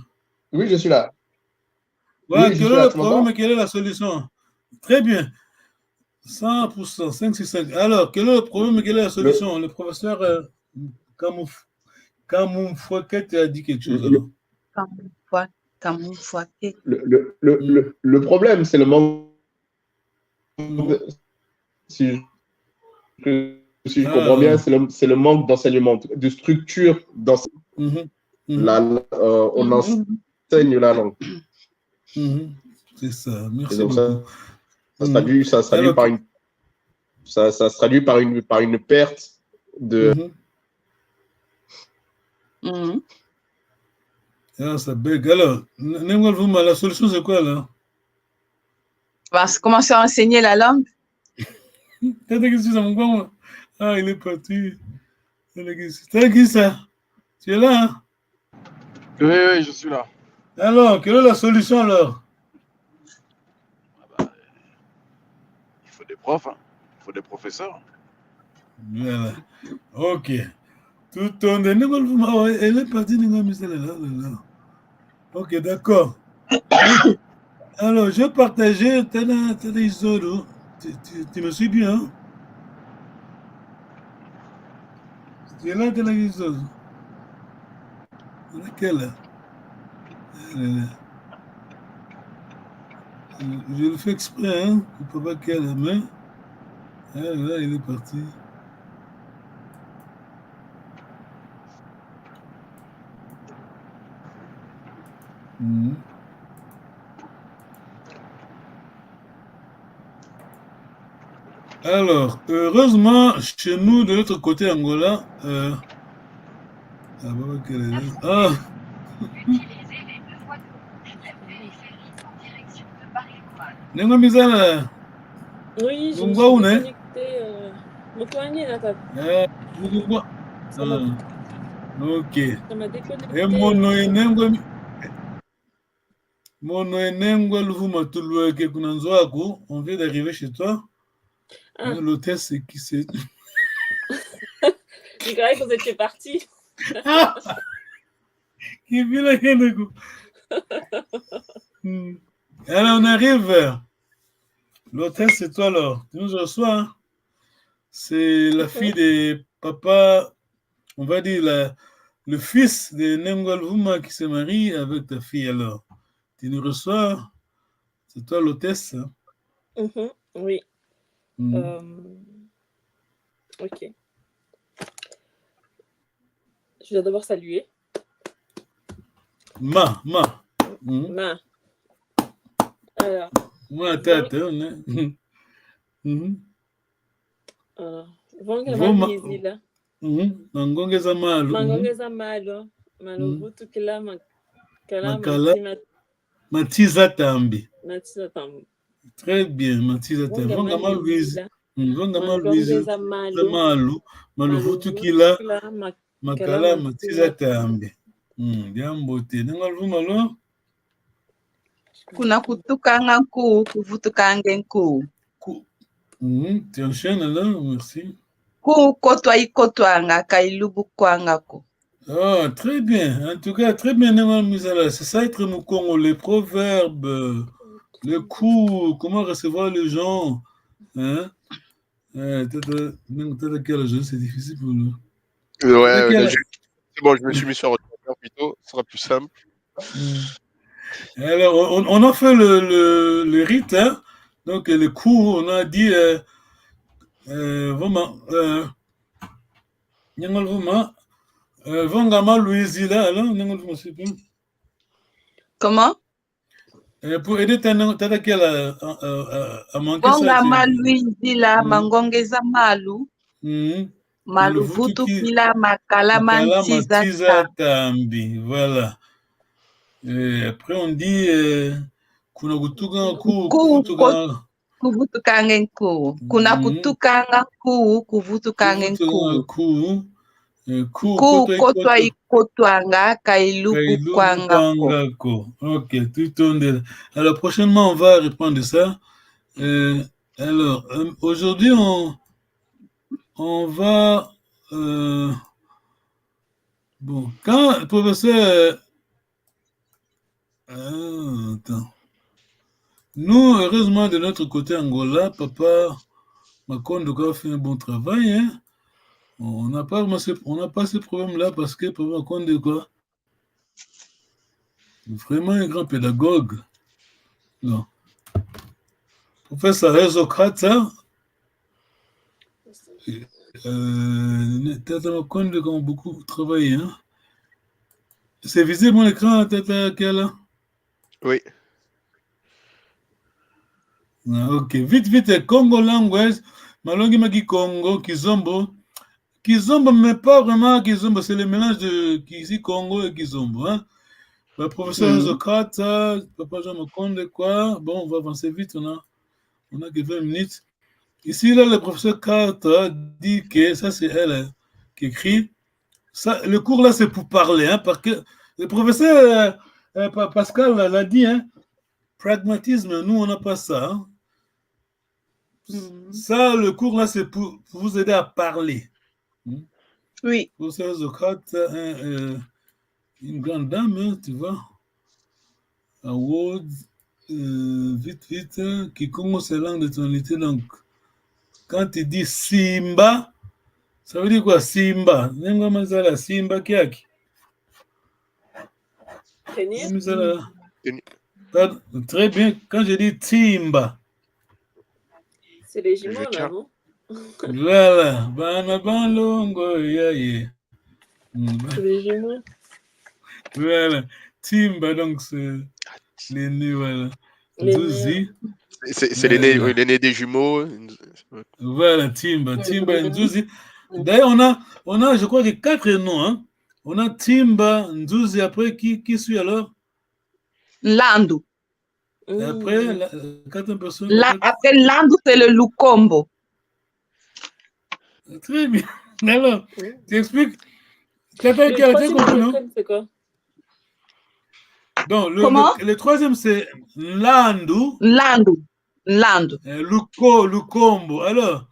Oui, je suis là. Ouais, Oui, quel est le problème et quelle est la solution? Très bien. 100%, 565. Alors, quel est le problème et quelle est la solution? Le professeur Kamoufouaket a dit quelque chose, alors. Le problème, c'est le manque. Si je comprends bien, c'est le manque d'enseignement, de structure d'enseignement. On enseigne la langue. C'est ça, merci donc beaucoup. Ça se traduit par une perte de. Ah, ça bug. Alors, la solution, c'est quoi, là? On va commencer à enseigner la langue. Ah, il est parti. C'est qui ça? Tu es là, hein? Oui, je suis là. Alors, quelle est la solution, alors? Il faut des profs, hein. Il faut des professeurs. Voilà. Ok. Tout ton elle est partie là. Ok, d'accord. Alors, je partageais tu me suis bien, hein? Tu es là, laquelle? Je le fais exprès, hein? Il ne peut pas qu'elle la main. Ah, là, il est parti. Alors, heureusement, chez nous, de l'autre côté Angola, Nengo Mizala. Oui, je me suis connecté. Ok. Ça m'a déconnecté. Et on vient d'arriver chez toi. Ah. L'hôtel, c'est qui c'est? Je croyais que vous étiez parti. Alors, on arrive. L'hôtel, c'est toi, alors. Tu nous reçois. Hein? C'est la fille de papa, on va dire le fils de Nengol Vuma qui se marie avec ta fille, alors. Tu nous reçois. C'est toi l'hôtesse. Hein? Oui. Ok. Je dois d'abord saluer. Ma. Alors. Ma tête, Vongeza Mangongeza malo. Mangongeza malo. Malubutu kila makala Matiza tambi. Matiza tambi. Très bien, Matiza tambi. Vongama Louise. Vongama Louise. Malo. Malubutu kila makala Matiza tambi. Jambo te. Nengalvu malo. Kuna kutukanga nkuu, kuvutukanga nkuu. Tu enchaînes là, merci. Kotwa ikotwanga kailubu kwangako. Ah, très bien. En tout cas, très bien, c'est ça être mon Congo, les proverbes, le coup, comment recevoir les gens. Hein? C'est difficile pour nous. Ouais, c'est bon, je me suis mis sur ordinateur plutôt, ce sera plus simple. Alors, on a fait le rite, hein? Donc, le coup, on a dit vraiment, Vongama Louise là, alors, comment? Pour aider Tata Kiel à manquer ça. Bonga malu indila mangongeza malu. Malu vutu kila makala mantiza tambi. Voilà. Et après on dit kuna kutuka kuvutukanga nkuu. Kuna kutukanga kuu kuvutukanga nkuu. Kutwa ikotwanga kailuku kwangako. Ok, tout on. Alors prochainement on va répondre ça. Alors aujourd'hui on va bon, quand le professeur attends. Nous, heureusement, de notre côté Angola, Papa Makondo a fait un bon travail. Hein? On n'a pas ce problème-là parce que Papa Makondo quoi, vraiment un grand pédagogue. Non. Professeur Rezokrata, Tata Makondo a beaucoup travaillé. Hein? C'est visible mon écran, Tata Kiala? Oui. Ok, vite, Congo language, Malongi Maki Congo, Kizombo. Kizombo, mais pas vraiment Kizombo, c'est le mélange de Kizi Congo et Kizombo. Hein? Le professeur Zokrata, Papa Jean Makonde, quoi. Bon, on va avancer vite, on a que 20 minutes. Ici, là, le professeur Kata dit que ça, c'est elle qui écrit. Ça, le cours, là, c'est pour parler, hein, parce que le professeur Pascal l'a dit, hein, pragmatisme, nous, on n'a pas ça. Hein. Ça, le cours, là, c'est pour vous aider à parler. Oui. Professeur Zokrate, une grande dame, hein, tu vois. Award, vite, Kikongo, c'est langue de tonalité. Donc, quand tu dis Simba, ça veut dire quoi, Simba? Simba Kiaki. Très bien. Quand je dis Timba. C'est les jumeaux, là, non? Voilà. Banabanlongo, yeah. C'est les jumeaux. Voilà. Timba, donc c'est l'aîné, voilà. Nzuzi. C'est l'aîné des jumeaux. Voilà, Timba et Nzuzi. D'ailleurs, on a, je crois, 4 noms. Hein. On a Timba, Nzuzi, après, qui suit alors? Landu. Et après, 4 personnes. Après Landu, c'est le Lukombo. Très bien. Alors, tu expliques? C'est quoi? Donc, le troisième, c'est Landu. Lukombo. Alors,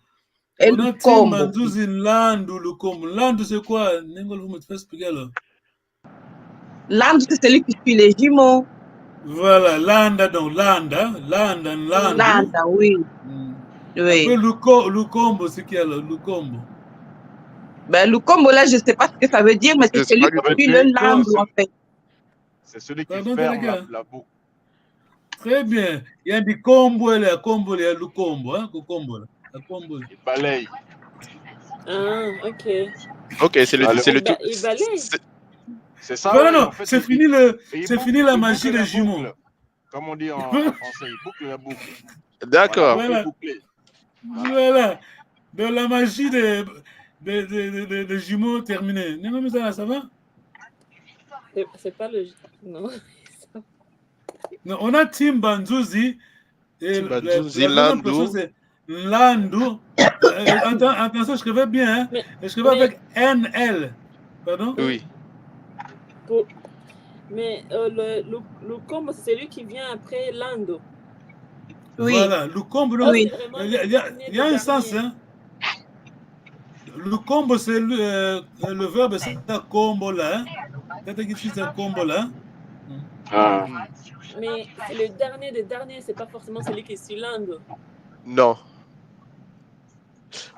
on a Timba, Nzuzi, Landu, Lukombo. Landu, c'est quoi? Vous me faites expliquer alors. Landu, c'est celui qui suit les jumeaux. Voilà, Landa, donc Landa, oui. Oui. Après, Lukombo, c'est qui alors? Lukombo. Ben, Lukombo, là, je ne sais pas ce que ça veut dire, mais c'est celui qui suit le Landu, en fait. C'est celui qui ferme la boucle. Très bien. Il y a du Kombo, il y a Kombo, il y a Lukombo, hein, Kombo, là. Il balaye. Ah, ok. Ok, c'est le tout. Il balaye. C'est ça. Voilà, non, en fait, c'est fini la magie des jumeaux. Comme on dit en français, il boucle la boucle. D'accord. Voilà. De la magie des jumeaux terminée. Non, mais ça va? C'est pas le... Non. Non, on a Timba, Nzuzi. Landu. C'est Landu. Attention, je écrivais bien. Hein? Je écrivais avec NL. Pardon? Oui. Mais le combo, c'est celui qui vient après Lando. Oui. Voilà, le combo, oui. Il y a un sens. Hein? Le combo, c'est le verbe, c'est un combo là. Hein? C'est un combo là. Ah. Mais le dernier des derniers, c'est pas forcément celui qui suit Lando. Non.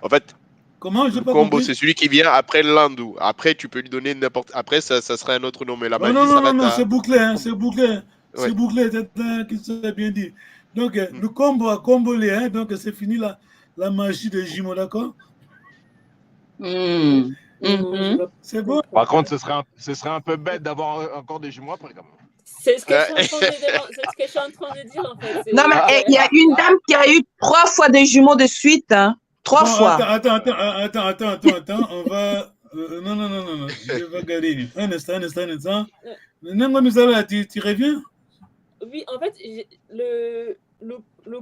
En fait, comment je le combo, c'est celui qui vient après Landu. Après, tu peux lui donner n'importe. Après, ça serait un autre nom. Mais la magie, non, c'est bouclé. Hein, c'est bouclé. Ouais. C'est bouclé, c'est bien dit. Donc, le combo a combolé. Hein, donc, c'est fini la magie des jumeaux, d'accord? C'est bon. Par contre, ce serait un peu bête d'avoir encore des jumeaux après, quand même. C'est ce que je suis en train de dire en fait. Non, mais il y a une dame qui a eu 3 fois des jumeaux de suite. Hein. 3 fois. Attends. On va. Non. Je vais regarder. Un instant. Nengo Misala, tu reviens? Oui, en fait, le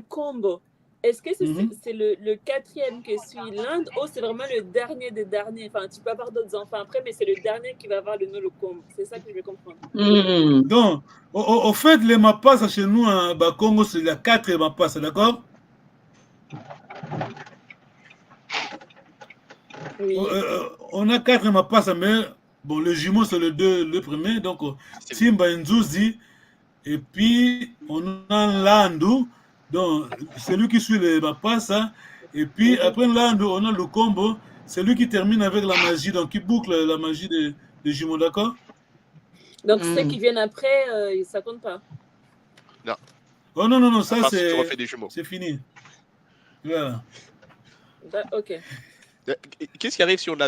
combo, est-ce que c'est le 4e que suit l'Inde ou c'est vraiment le dernier des derniers? Enfin, tu peux avoir d'autres enfants après, mais c'est le dernier qui va avoir le nom, le combo. C'est ça que je veux comprendre. Donc, au fait, les Mapas chez nous, à Congo, c'est la 4e Mapas, d'accord? Oui. On a 4 Mapas, mais bon, le jumeau, c'est le premier. Donc, Timba Nzuzi. Et puis, on a Landu. Donc, c'est lui qui suit les Mapas. Et puis, après Landu, on a le combo. C'est lui qui termine avec la magie, donc qui boucle la magie des jumeaux, d'accord? Donc, ceux qui viennent après, ça compte pas? Non. Oh non, ça c'est fini. Voilà. Ok. Qu'est-ce qui arrive si on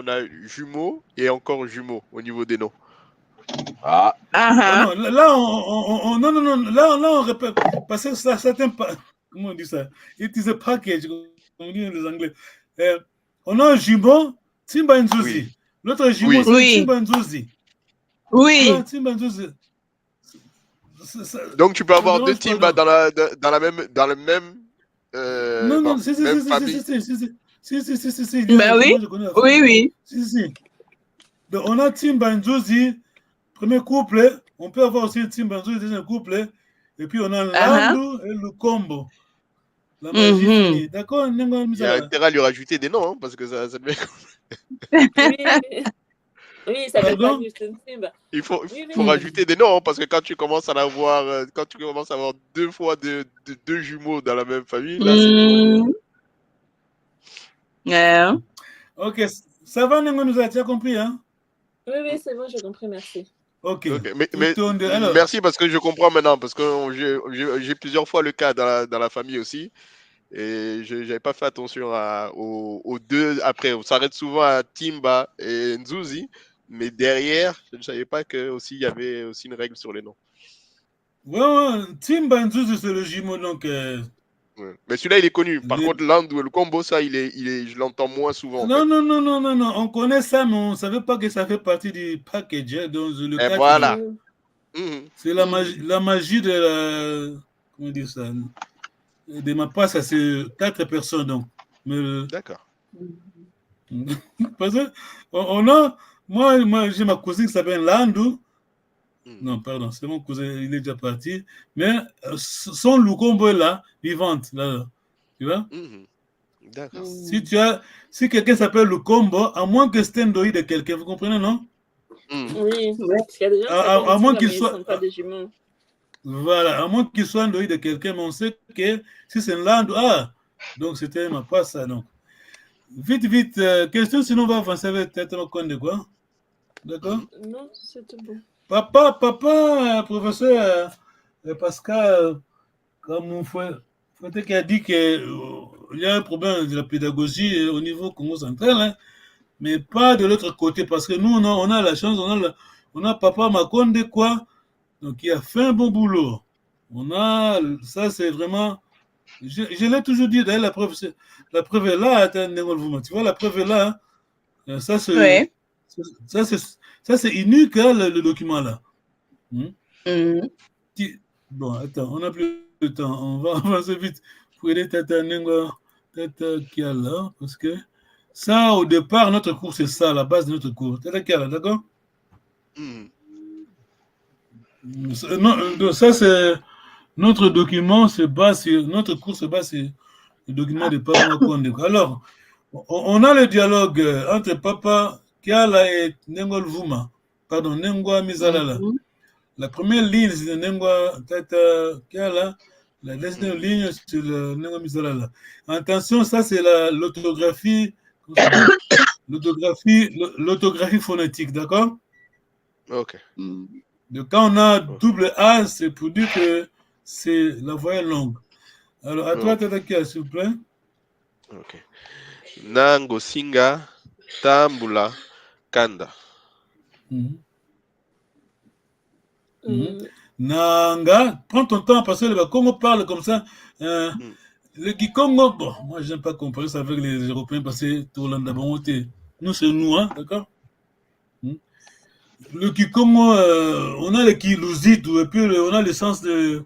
a jumeaux et encore jumeaux au niveau des noms? Non, là, on répète. Parce que ça, certains. Comment on dit ça? It is a package, comme on dit les Anglais. On a un jumeau, Timba Nzuzi. Oui. L'autre jumeau, c'est Timba Nzuzi. Oui. Timba Nzuzi. Donc, tu peux avoir deux Timba dans la même. Non, si. Ben oui. Oui. Si. Donc, on a Timba Nzuzi, premier couple. On peut avoir aussi Timba Nzuzi, deuxième couple. Et puis, on a Landu et le combo. La magie finie. D'accord? Il y a intérêt à lui rajouter des noms, hein, parce que ça devient. Oui, ça fait pas juste une Timba. Il faut rajouter des noms, hein, parce que quand tu commences à avoir, deux fois deux jumeaux dans la même famille, là, c'est. Ok, ça va, Nengo, tu as compris, hein? Oui, c'est bon, j'ai compris, merci. Ok. Mais merci parce que je comprends maintenant, parce que j'ai plusieurs fois le cas dans la famille aussi. Et je n'avais pas fait attention aux deux. Après, on s'arrête souvent à Timba et Nzuzi, mais derrière, je ne savais pas qu'il y avait aussi une règle sur les noms. Ouais, Timba et Nzuzi, c'est le jumeau, donc. Ouais. Mais celui-là, il est connu. Par contre, Landu, le combo, ça, je l'entends moins souvent. Non, on connaît ça, mais on ne savait pas que ça fait partie du package. Hein, dans le et voilà. C'est la magie de la. Comment dire ça? De ma part, ça c'est 4 personnes, donc. D'accord. Parce que on a. Moi j'ai ma cousine qui s'appelle Landu. Non, pardon, c'est mon cousin, il est déjà parti. Mais son Lukombo est là, vivante, là. Tu vois? D'accord. Si quelqu'un s'appelle Lukombo, à moins que c'est un deuil de quelqu'un, vous comprenez, non? Oui, parce qu'il y a des gens à moins qu'ils soient. Sont pas des jumeaux. Voilà, à moins qu'il soit un deuil de quelqu'un, mais on sait que si c'est un Landu, donc c'était ma passe, ça, donc. Vite, question, sinon on va avancer avec peut-être un compte de quoi? D'accord? Non, c'est tout bon. Papa, professeur Pascal, comme mon frère qui a dit qu'il y a un problème de la pédagogie au niveau Congo central, hein, mais pas de l'autre côté, parce que nous, on a la chance, on a Papa Makonde, quoi, donc il a fait un bon boulot. Ça c'est vraiment, je l'ai toujours dit, d'ailleurs, la preuve est là, tu vois, la preuve est là, hein, ça c'est unique, hein, le document là. Bon, attends, on n'a plus de temps. On va avancer vite pour aider Tata Nengo, Tata Kiala, parce que ça, au départ, notre cours, c'est ça, la base de notre cours. Tata Kiala, d'accord? Donc ça, c'est notre document, notre cours se base sur le document de Papa Makonde. Alors, on a le dialogue entre Papa Kiala et Nengo Vuma. Pardon, Nengo Mizalala. La première ligne, c'est Nengo Tata Kiala. La deuxième ligne, c'est le Nengo Mizalala. Attention, ça, c'est l'orthographie phonétique, d'accord? Ok. Donc, quand on a double A, c'est pour dire que c'est la voyelle longue. Alors, à toi, Tata Kiala, s'il vous plaît. Ok. Nango Singa Tambula Kanda. Nanga, prends ton temps parce que le Congo parle comme ça. Le Kikongo, bon, moi je n'aime pas comparer ça avec les Européens parce que tout le monde, nous c'est nous, hein, d'accord? Le Kikongo, on a le Kilouzid, et puis on a le sens de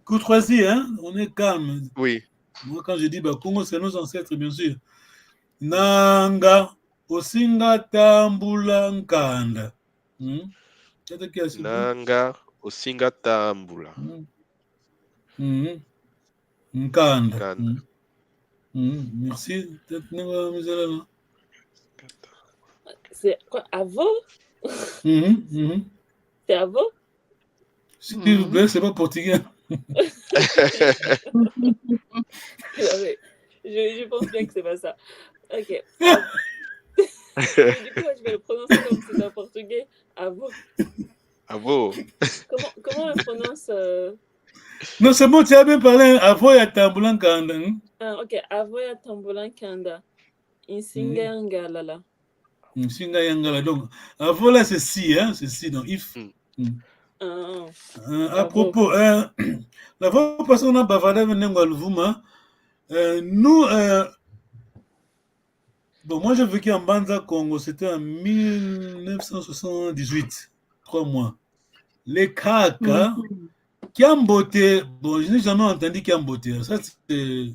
courtoisie, hein? On est calme. Oui. Moi quand je dis Congo, c'est nos ancêtres, bien sûr. Nanga, Osinga Tambula Nkanda. Nanga, Osinga Tambula. Nkanda. Merci. C'est quoi, Avo? C'est Avo? S'il vous plaît, c'est pas portugais. Je pense bien que c'est pas ça. Ok. Du coup, je vais le prononcer comme si c'était en portugais. Avo. Avo. Comment on prononce Non, c'est bon, tu as bien parlé. Avoya Tambulan Kanda. Ah, ok. Avoya Tambulan Kanda. Insinga Yangalala. Insinga Yangala. Donc, Avo là, c'est si, hein? C'est si, donc if. À propos, la fois passée, on a bavardé avec Nengalvuma. Nous, bon, moi j'ai vécu en Banza Congo, c'était en 1978, 3 mois. Les Kaka, Kiambote, bon, je n'ai jamais entendu Kiambote. Ça, c'est.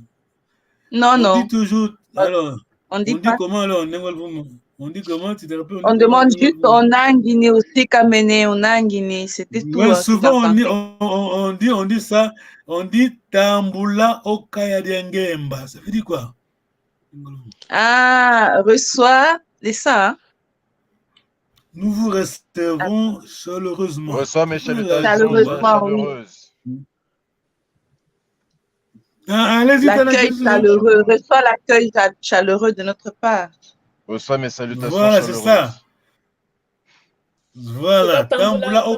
Non, on non. dit toujours. Alors, on dit pas. Comment alors, on dit comment, tu te rappelles? On demande juste, on a un Guinée aussi, Kamene, on a un Guinée, c'était tout. Ouais, souvent on dit ça, on dit Tambula Okaya Diengemba. Ça veut dire quoi? Ah, reçoit, c'est ça. Hein? Nous vous recevons chaleureusement. Reçois mes salutations chaleureuses. L'accueil chaleureux, reçoit l'accueil chaleureux de notre part. Reçois mes salutations voilà, chaleureuses. Voilà, c'est ça. Voilà, Tambula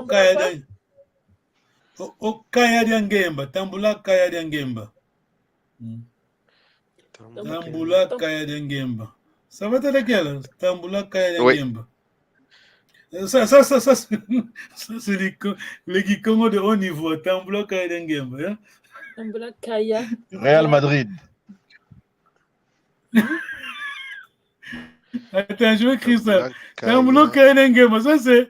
Okaya Diengemba. Tambula Kaya Diengemba. Tambula Kaya Diengemba. Ça va être lequel? Tambula Kaya Diengemba. Ça c'est les Kikongo de haut niveau. Tambula Kaya Diengemba. Tambula Kaya. Real Madrid. Attends, je vais écrire ça. Tambula Kaya Diengemba. Ça c'est.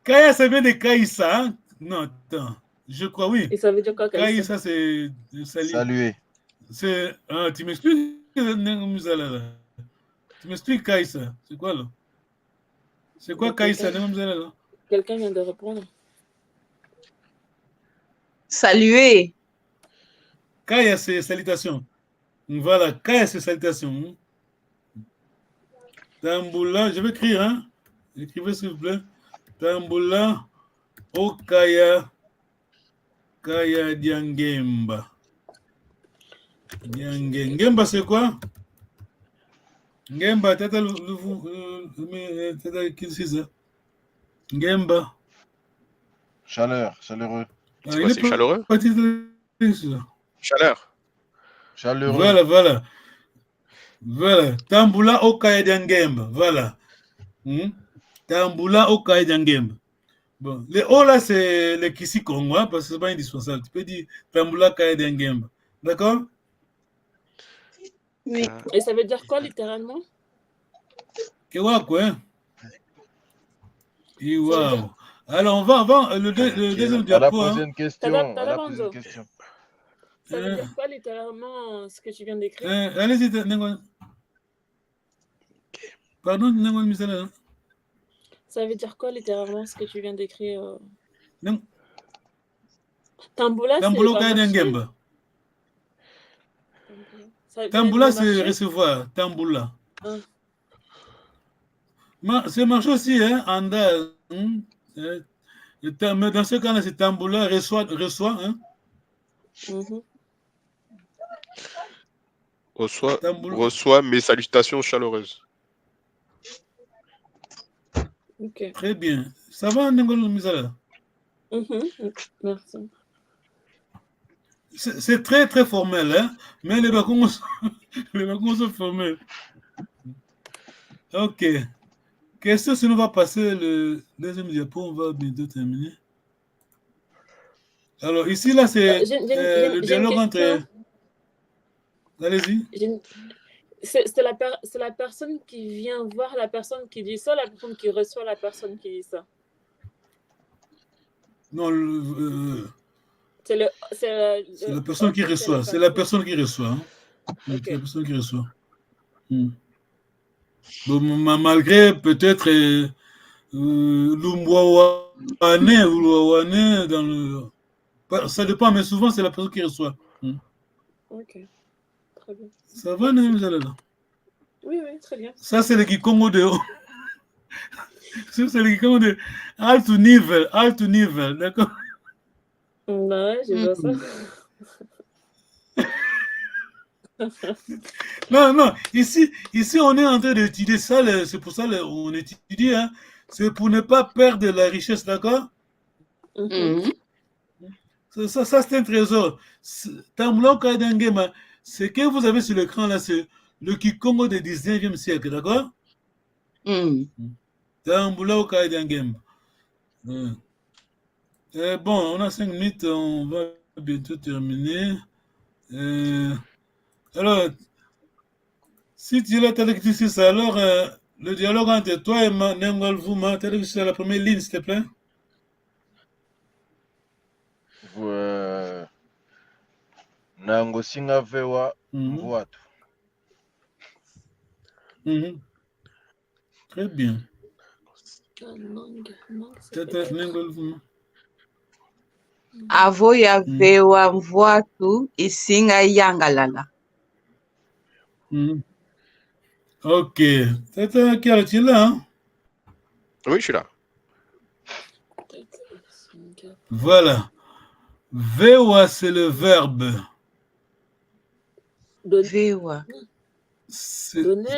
Kaya, ça vient de Kaïsa. Hein? Non, attends. Je crois, oui. Et ça veut dire quoi, Kaïsa, c'est saluer. C'est. Ah, tu m'expliques? Tu m'expliques Kaïsa? C'est quoi là? C'est quoi Kaïsa? Quelqu'un vient de répondre. Saluer. Kaya, c'est salutation. Voilà, Kaya, c'est salutation. Tambula, je vais écrire, hein? Écrivez s'il vous plaît. Tambula Okaya Kaya Diengemba. Ngemba, c'est quoi? Ngemba, tata Ngemba. Chaleur, chaleureux. C'est quoi, c'est chaleureux? Chaleur. Chaleureux. Voilà. Tambula Okaya Diengemba. Voilà. Tambula Okaya Diengemba. Bon, les O là, c'est les Kissi Congo, hein, parce que c'est pas indispensable. Tu peux dire Tambula Kaya Diengemba. D'accord? Oui. Et ça veut dire quoi littéralement? Kewa quoi? Wow. Alors on va le deuxième diapo. Elle a posé une question. Ça veut dire quoi littéralement ce que tu viens d'écrire? Allez-y, pardon, Nengon Misala. Ça veut dire quoi littéralement ce que tu viens d'écrire? Tambula, Kaya Diengemba. Tambula, c'est recevoir. Tambula. C'est marché aussi, hein, Anda. Mais dans ce cas-là, c'est Tambula, reçoit, hein. Reçois mes salutations chaleureuses. Okay. Très bien. Ça va, Ngolo Misala? Merci. C'est très, très formel, hein? Mais les Bakongos sont formels. Ok. Question, sinon on va passer le deuxième diapo, on va bientôt terminer. Alors ici, là, c'est le dialogue entre... Allez-y. C'est la personne qui vient voir la personne qui dit ça, la personne qui reçoit la personne qui dit ça. Non, c'est la personne qui reçoit. C'est la personne qui reçoit. Hein. Okay. C'est la personne qui reçoit. Bon, malgré peut-être l'Umwawane ou l'Ouawane dans le... Ça dépend, mais souvent c'est la personne qui reçoit. Ok, très bien. Ça va, Némizala? Oui, très bien. Ça, c'est le Kikongo de... c'est le Kikongo de alt to niveau, d'accord? Ouais, je vois ça. Non, ici, on est en train d'étudier ça, c'est pour ça qu'on étudie, hein. C'est pour ne pas perdre la richesse, d'accord? Ça c'est un trésor. Ce que vous avez sur l'écran là, c'est le Kikongo du 19e siècle, d'accord? Bon, on a 5 minutes, on va bientôt terminer. Alors, si tu l'as téléctrice, alors le dialogue entre toi et Nengol Vuma, téléctrice à la première ligne, s'il te plaît. Nango singa vewa mvuatu. Très bien. Avo ya vewa mvuatu isinga yangalala. Ok. Tata Kiara, tu es là, hein? Oui, je suis là. Voilà. Vewa, c'est le verbe. Vewa.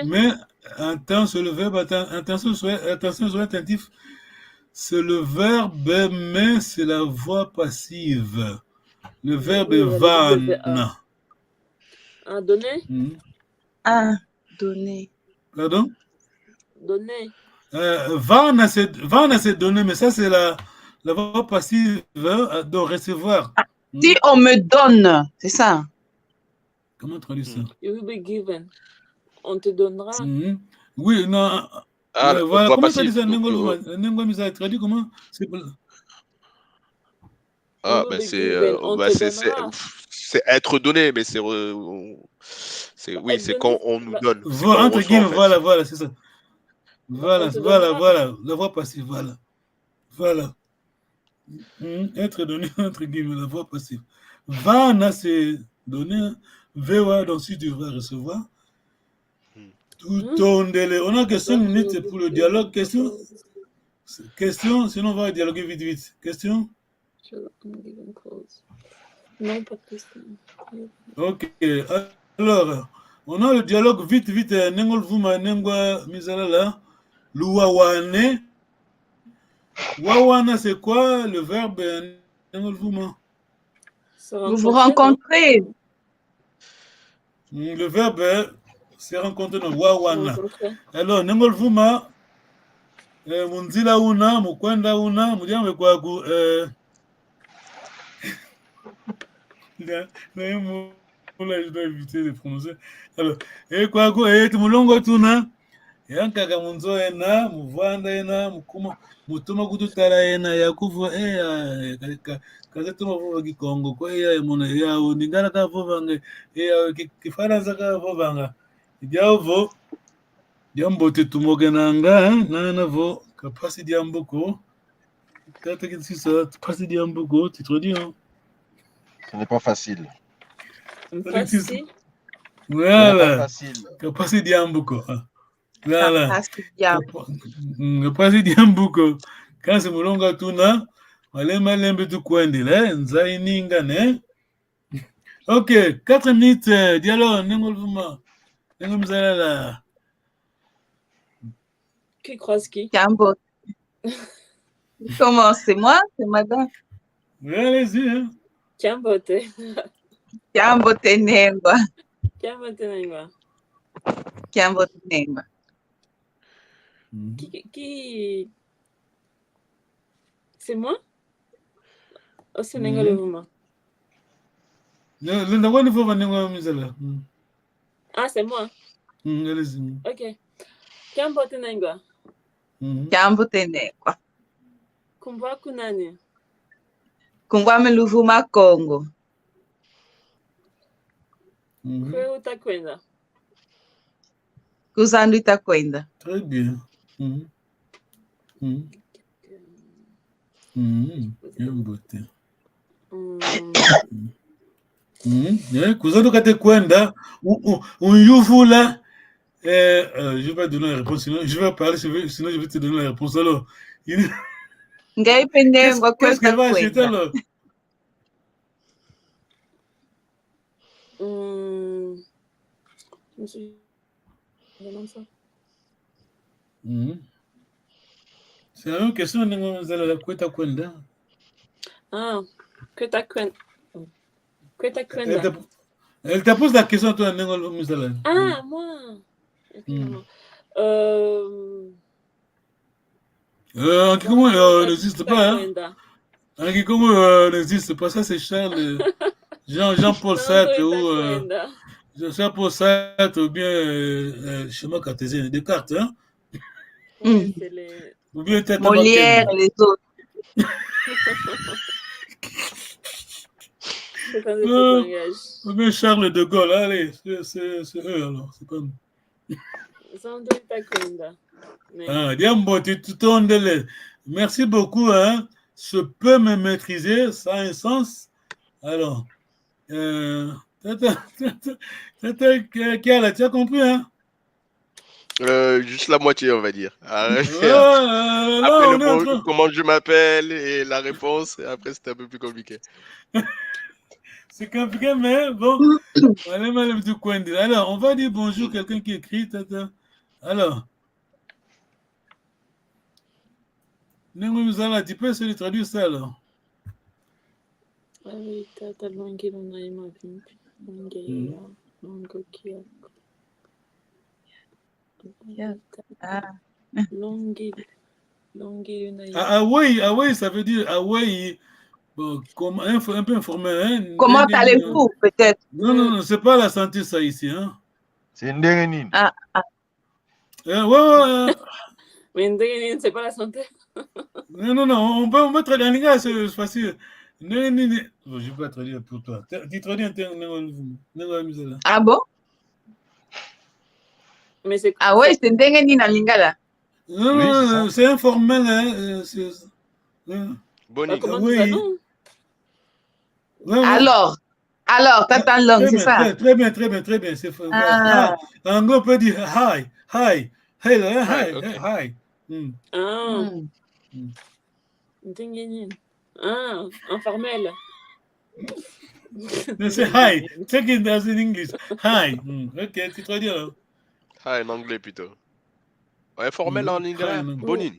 Mais attention, le verbe, attention, soyez attentif. C'est le verbe, mais c'est la voix passive. Le verbe est van. Donner? Donner. Pardon? Donner. Van, c'est donner, mais ça, c'est la voix passive de recevoir. Si on me donne, c'est ça. Comment traduire ça? You will be given. On te donnera. Oui, non. Voilà. Comment ça dit ça? Nengo Misa traduit comment? C'est être donné, mais c'est quand on nous donne. Entre guillemets, voilà, c'est ça. Voilà, la voix passive, voilà. Être donné, entre guillemets, la voix passive. Vana, c'est donner. Vewa, donc si tu vas recevoir. On a que 5 minutes pour le dialogue. Question, sinon on va dialoguer vite. Question? Non, pas de question. Ok. Alors, on a le dialogue vite. Nengol Vuma, Nengwa Mizalala, Luwawane. Wawana, c'est quoi le verbe Nengol Vuma? Vous vous rencontrez. Le verbe, c'est rencontrer dans Wawana. Alors, Nengol Vuma, Munzila una, Mukwenda una, Mudiame Kwaku, je dois éviter de prononcer. Alors, Kwaku, Tumulongo Tuna, Yankaka Munzo ena, Muvanda ena, Mukuma, Mutuma Gudutara ena, Yakufu, Kazatuma Vogi Congo, Koya, Mona, Yao, Ningara Vovanga, Kifaransa Vovanga, Diavo, Diambo Tumogananga, Nana Vo, Capacity Diamboko, Capacity Diamboko, tu te dis, hein? Ce n'est pas facile. Voilà, Capacity Diamboko. Voilà, Capacity Diamboko. Quand c'est Moulonga Tuna, Malembe tu Kwendile, Nzaininga, ne? Ok, 4 minutes, dialogue, Nengol Vuma, Nengol Mzalala. Qui croise qui? Cambo. Comment? C'est moi? C'est madame? Oui, allez-y. Hein. Cambote. Cambote Nengwa. Cambote Nengwa. Cambote Nengwa. Qui... C'est moi? Oh, c'est Nenga le Vuma. Ah, c'est moi. Ok. Kambote Nenga. Kambote Nenga. Kumbwa kunani? Kumbwa Luvuma Congo. Kwe utakwenda? Kuzandu itakwenda. Très bien. Kambote. Kuzandu kate kwenda unyuvula. Je vais donner la réponse, sinon je vais parler, sinon je vais te donner la réponse. Alors, qu'est-ce qu'elle va acheter alors? C'est la même question. Ah, elle te pose la question, toi. Ah, moi. En Kikongo, n'existe pas. En Kikongo, n'existe pas. Ça, c'est Charles. Jean-Paul Sartre ou Jean-Paul Sartre ou bien schéma cartésien. Descartes, hein? Ou bien Molière, les autres. Ou bien Charles de Gaulle. Allez, c'est eux alors. C'est pas nous. Merci beaucoup. Hein. Je peux me maîtriser, ça a un sens. Alors, tu as compris, hein? Juste la moitié, on va dire. Après comment je m'appelle et la réponse, et après c'était un peu plus compliqué. C'est compliqué, mais bon. Alors, on va dire bonjour, quelqu'un qui écrit. Alors, tu peux essayer de traduire ça alors? Hawaii, ça veut dire Hawaii. Bon, un peu informel. Hein? Comment allez-vous, peut-être? Non, c'est pas la santé, ça, ici. Hein? C'est Ndengenin. Mais Ndengenin, c'est pas la santé. Non, on peut traduire en lingala, c'est facile. Ndengenin, je ne vais pas traduire pour toi. Tu traduis en lingala. Ah bon? Mais c'est... Ah ouais, c'est Ndengenin en lingala. Non, c'est informel. Hein? Bonne idée. Alors, t'attends langue, c'est ça? Très bien. C'est en anglais, on peut dire hi. Informel. C'est hi. Take it as in English. Hi. Ok, tu traduis alors. Hi en anglais plutôt. Informel en anglais. Bonine.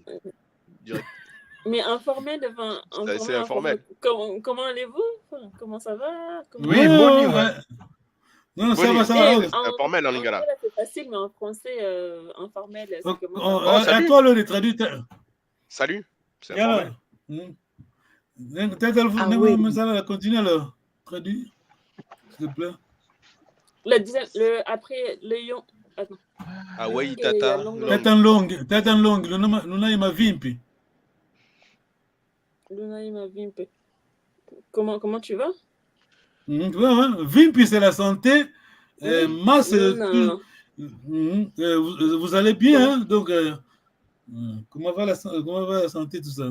Direct. Mais informel, c'est informel. Comment allez-vous? Comment ça va? Oui, Bonnie, ouais. Non, ça va. C'est informel en lingala. C'est facile, mais en français, informel, c'est comment? À toi, le traduit. Salut. C'est informel. Continue alors. Traduit, s'il te plaît. Après, le yon. Attends. Hawaii, tata. Tata longue. Luna ima vimpi. Comment tu vas? Vimpi, c'est la santé. Masse, vous allez bien. Hein? Donc, comment va la santé, tout ça?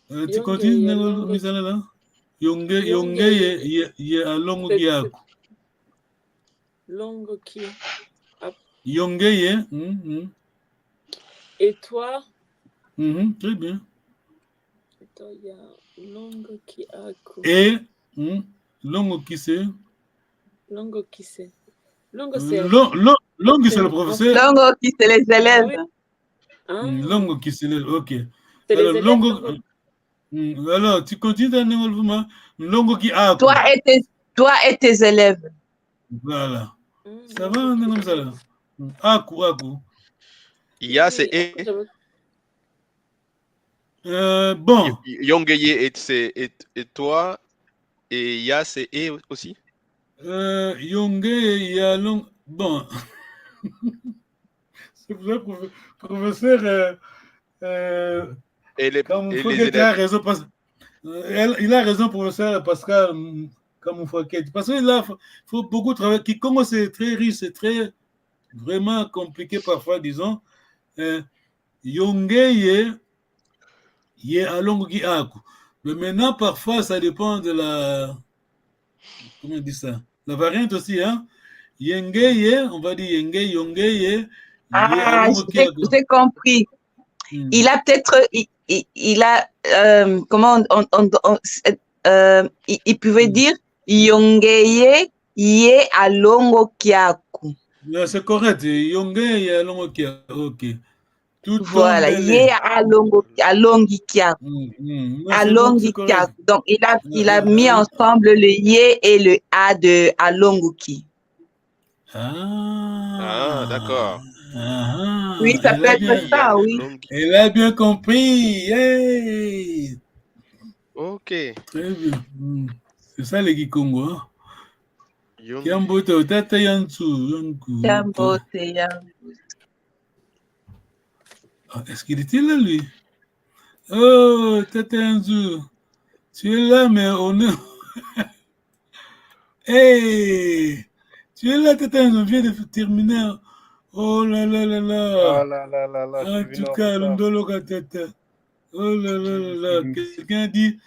Tu continues, Misala, là? Yonge, ye a longo giaku. Longo qui? Yonge, ye. Et toi? Très bien. Longo qui aku. Et longo qui c'est? Longo qui c'est? Longo c'est le professeur. Longo qui c'est les élèves. Longo qui c'est les... Ok. Alors, longo... Alors, tu continues dans le mouvement. Longo qui aku. Toi et tes élèves. Voilà. Ça va, comme ça là. Aku. Ya, c'est E. Bon. Yongeye, c'est et toi. Et Ya, c'est E aussi. Yongeye, Yalong. Bon. C'est pour ça que professeur. Il a raison. Il a raison, professeur Pascal Kamoufouaket. Parce qu'il faut beaucoup travailler. Kikongo, c'est très riche, c'est très vraiment compliqué parfois, disons. Yongeye, Ye Alongo Ki Aku. Mais maintenant, parfois, ça dépend de la. Comment on dit ça? La variante aussi, hein? Yengeye, on va dire Yengeye, Yongeye. Ah, j'ai compris. Il a peut-être, il a, comment il pouvait dire Yongeye Ye Alongo Kiaku. C'est correct, Yongeye Ye Alongo Kiaku, ok. Voilà, Ye Alongi Kiaku. Alongi Kiaku. Donc, il a mis ensemble le Ye et le A de Alonguki. Ah, d'accord. Oui, ça peut être ça, oui. Elle a bien compris. Hey. Ok. Très bien. C'est ça les Kikongo. Hein? Kiambote, Tata Yansu. Kiambote, Yansu. Est-ce qu'il était là, lui? Oh, Tata Yansu. Tu es là, mais on est. Hey! Tu es là, Tata Yansu, on vient de terminer. Oh là là là là. Ah là là là là. En tout cas, l'Ondolo Katata. Oh là là là là. Quelqu'un dit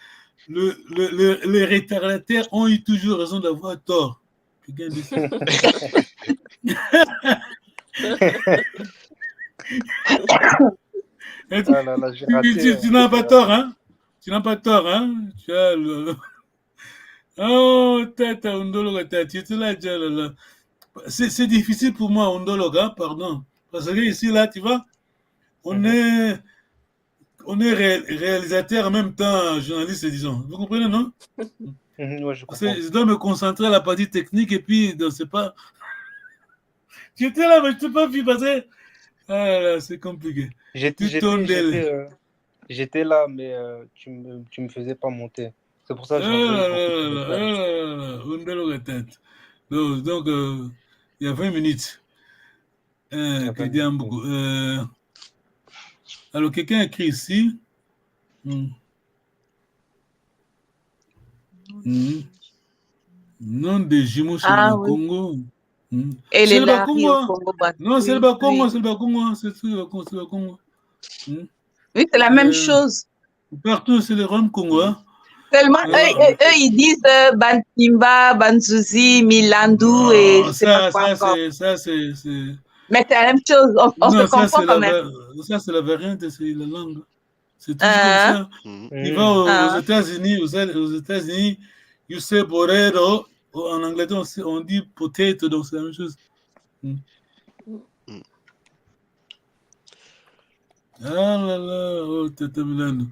les retardataires ont eu toujours raison d'avoir tort. Quelqu'un dit ça. Ah là là, j'ai raté, tu n'as pas tort, hein? Tu n'as pas tort, hein? Tu as le. Oh, Tata Ondolo Katata. Tu es là, déjà là. C'est difficile pour moi, Ondologa, pardon. Parce que ici, là, tu vois, on est réalisateur en même temps journaliste, disons. Vous comprenez, non? Ouais, je comprends. Je dois me concentrer à la partie technique et puis, c'est pas. Tu étais là, mais je ne t'ai pas vu passer. Ah là, c'est compliqué. J'étais là, mais tu me faisais pas monter. C'est pour ça que Ondologa tête. Donc, il y a 20 minutes. Alors, quelqu'un écrit ici. Nom des jumeaux sur le Congo. Et c'est les le Congo. Non, c'est le Bakongo, c'est le Bakongo. C'est le Congo. Oui, c'est la même chose. Partout, c'est le Rhum Congo. Hein? Seulement, eux, ils disent Bantimba, Banzuzi, Milandu et je sais pas quoi encore. Ça, c'est... Mais c'est la même chose, on se comprend quand même. Ça, c'est la variante, c'est la langue. C'est toujours comme ça. Tu vas aux États-Unis, you say potato. En anglais, on dit potato, donc c'est la même chose. Ah là là, oh, Tata Milano.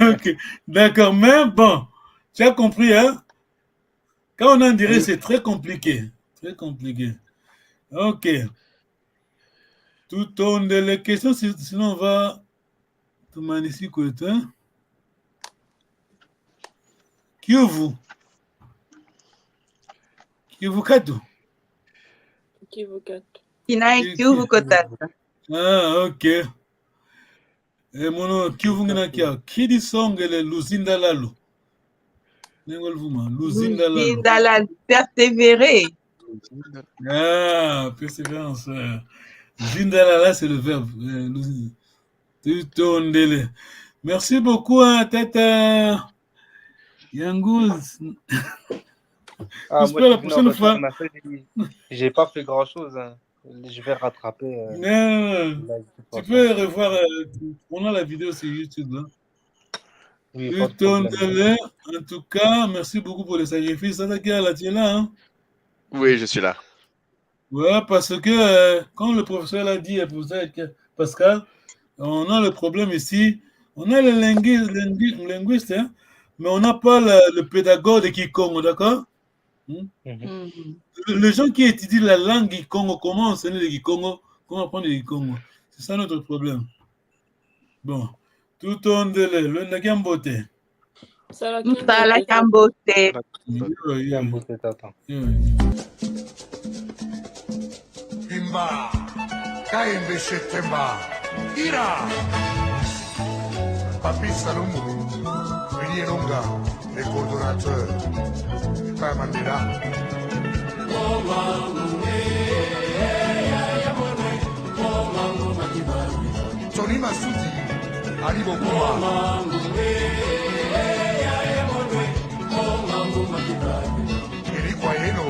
Ok, d'accord, mais bon, tu as compris, hein? Quand on en dirait, c'est très compliqué. Très compliqué. Ok. Tout au long des questions, sinon on va te manier côté. Hein? Kivu. Kivu Kato. Kivu Kato. Kivu Kato. Ah, ok. Et mon Kivu Nginakia. Kidi song le Luzinda Lalo. Luzinda Lalo. Persévérer. Ah, persévérance. Zindalala, c'est le verbe. Merci beaucoup, hein, Tata Yangouz. Ah, moi, la prochaine fois. J'ai pas fait grand chose. Hein. Je vais rattraper. Tu peux revoir. On a la vidéo sur YouTube. Là. Oui, en tout cas, merci beaucoup pour les sacrifices. Tu es là, hein? Oui, je suis là. Ouais, parce que, comme le professeur l'a dit, Pascal, on a le problème ici. On a le linguiste, hein, mais on n'a pas le pédagogue de Kikongo, d'accord? Les gens qui étudient la langue Kikongo, comment enseigner le Kikongo, Comment prendre les Congo? C'est ça notre problème. Bon. Tout on délai. Le Nagambote. Msala Kambote. Kambote, tata. Imba. Kaimbe Shetemba. Ira. Papi Salomou. Willy Longa. Les coordonnateurs. Père Mandela. Tony Masuti. Ali Bokuma. Eric Wayeno.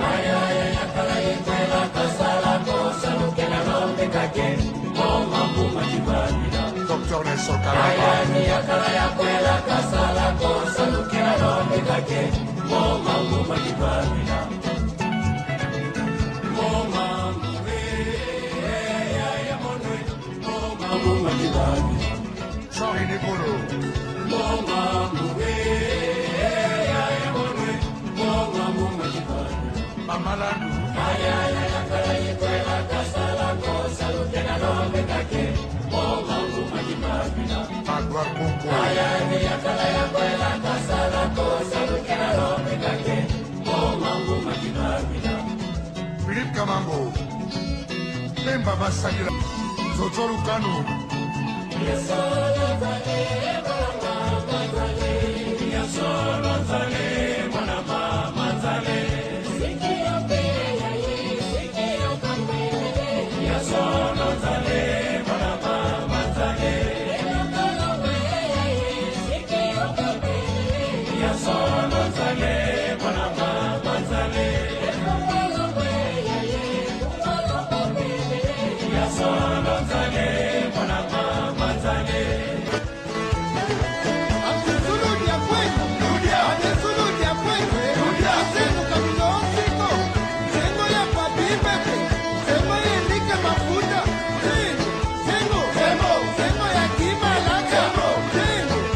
Dr. Nelson Kalaba. Sorry Nicolo. Mamalando. Agua Congo. Philippe Kamango. Lemba Masagila. Zotoru Kanu.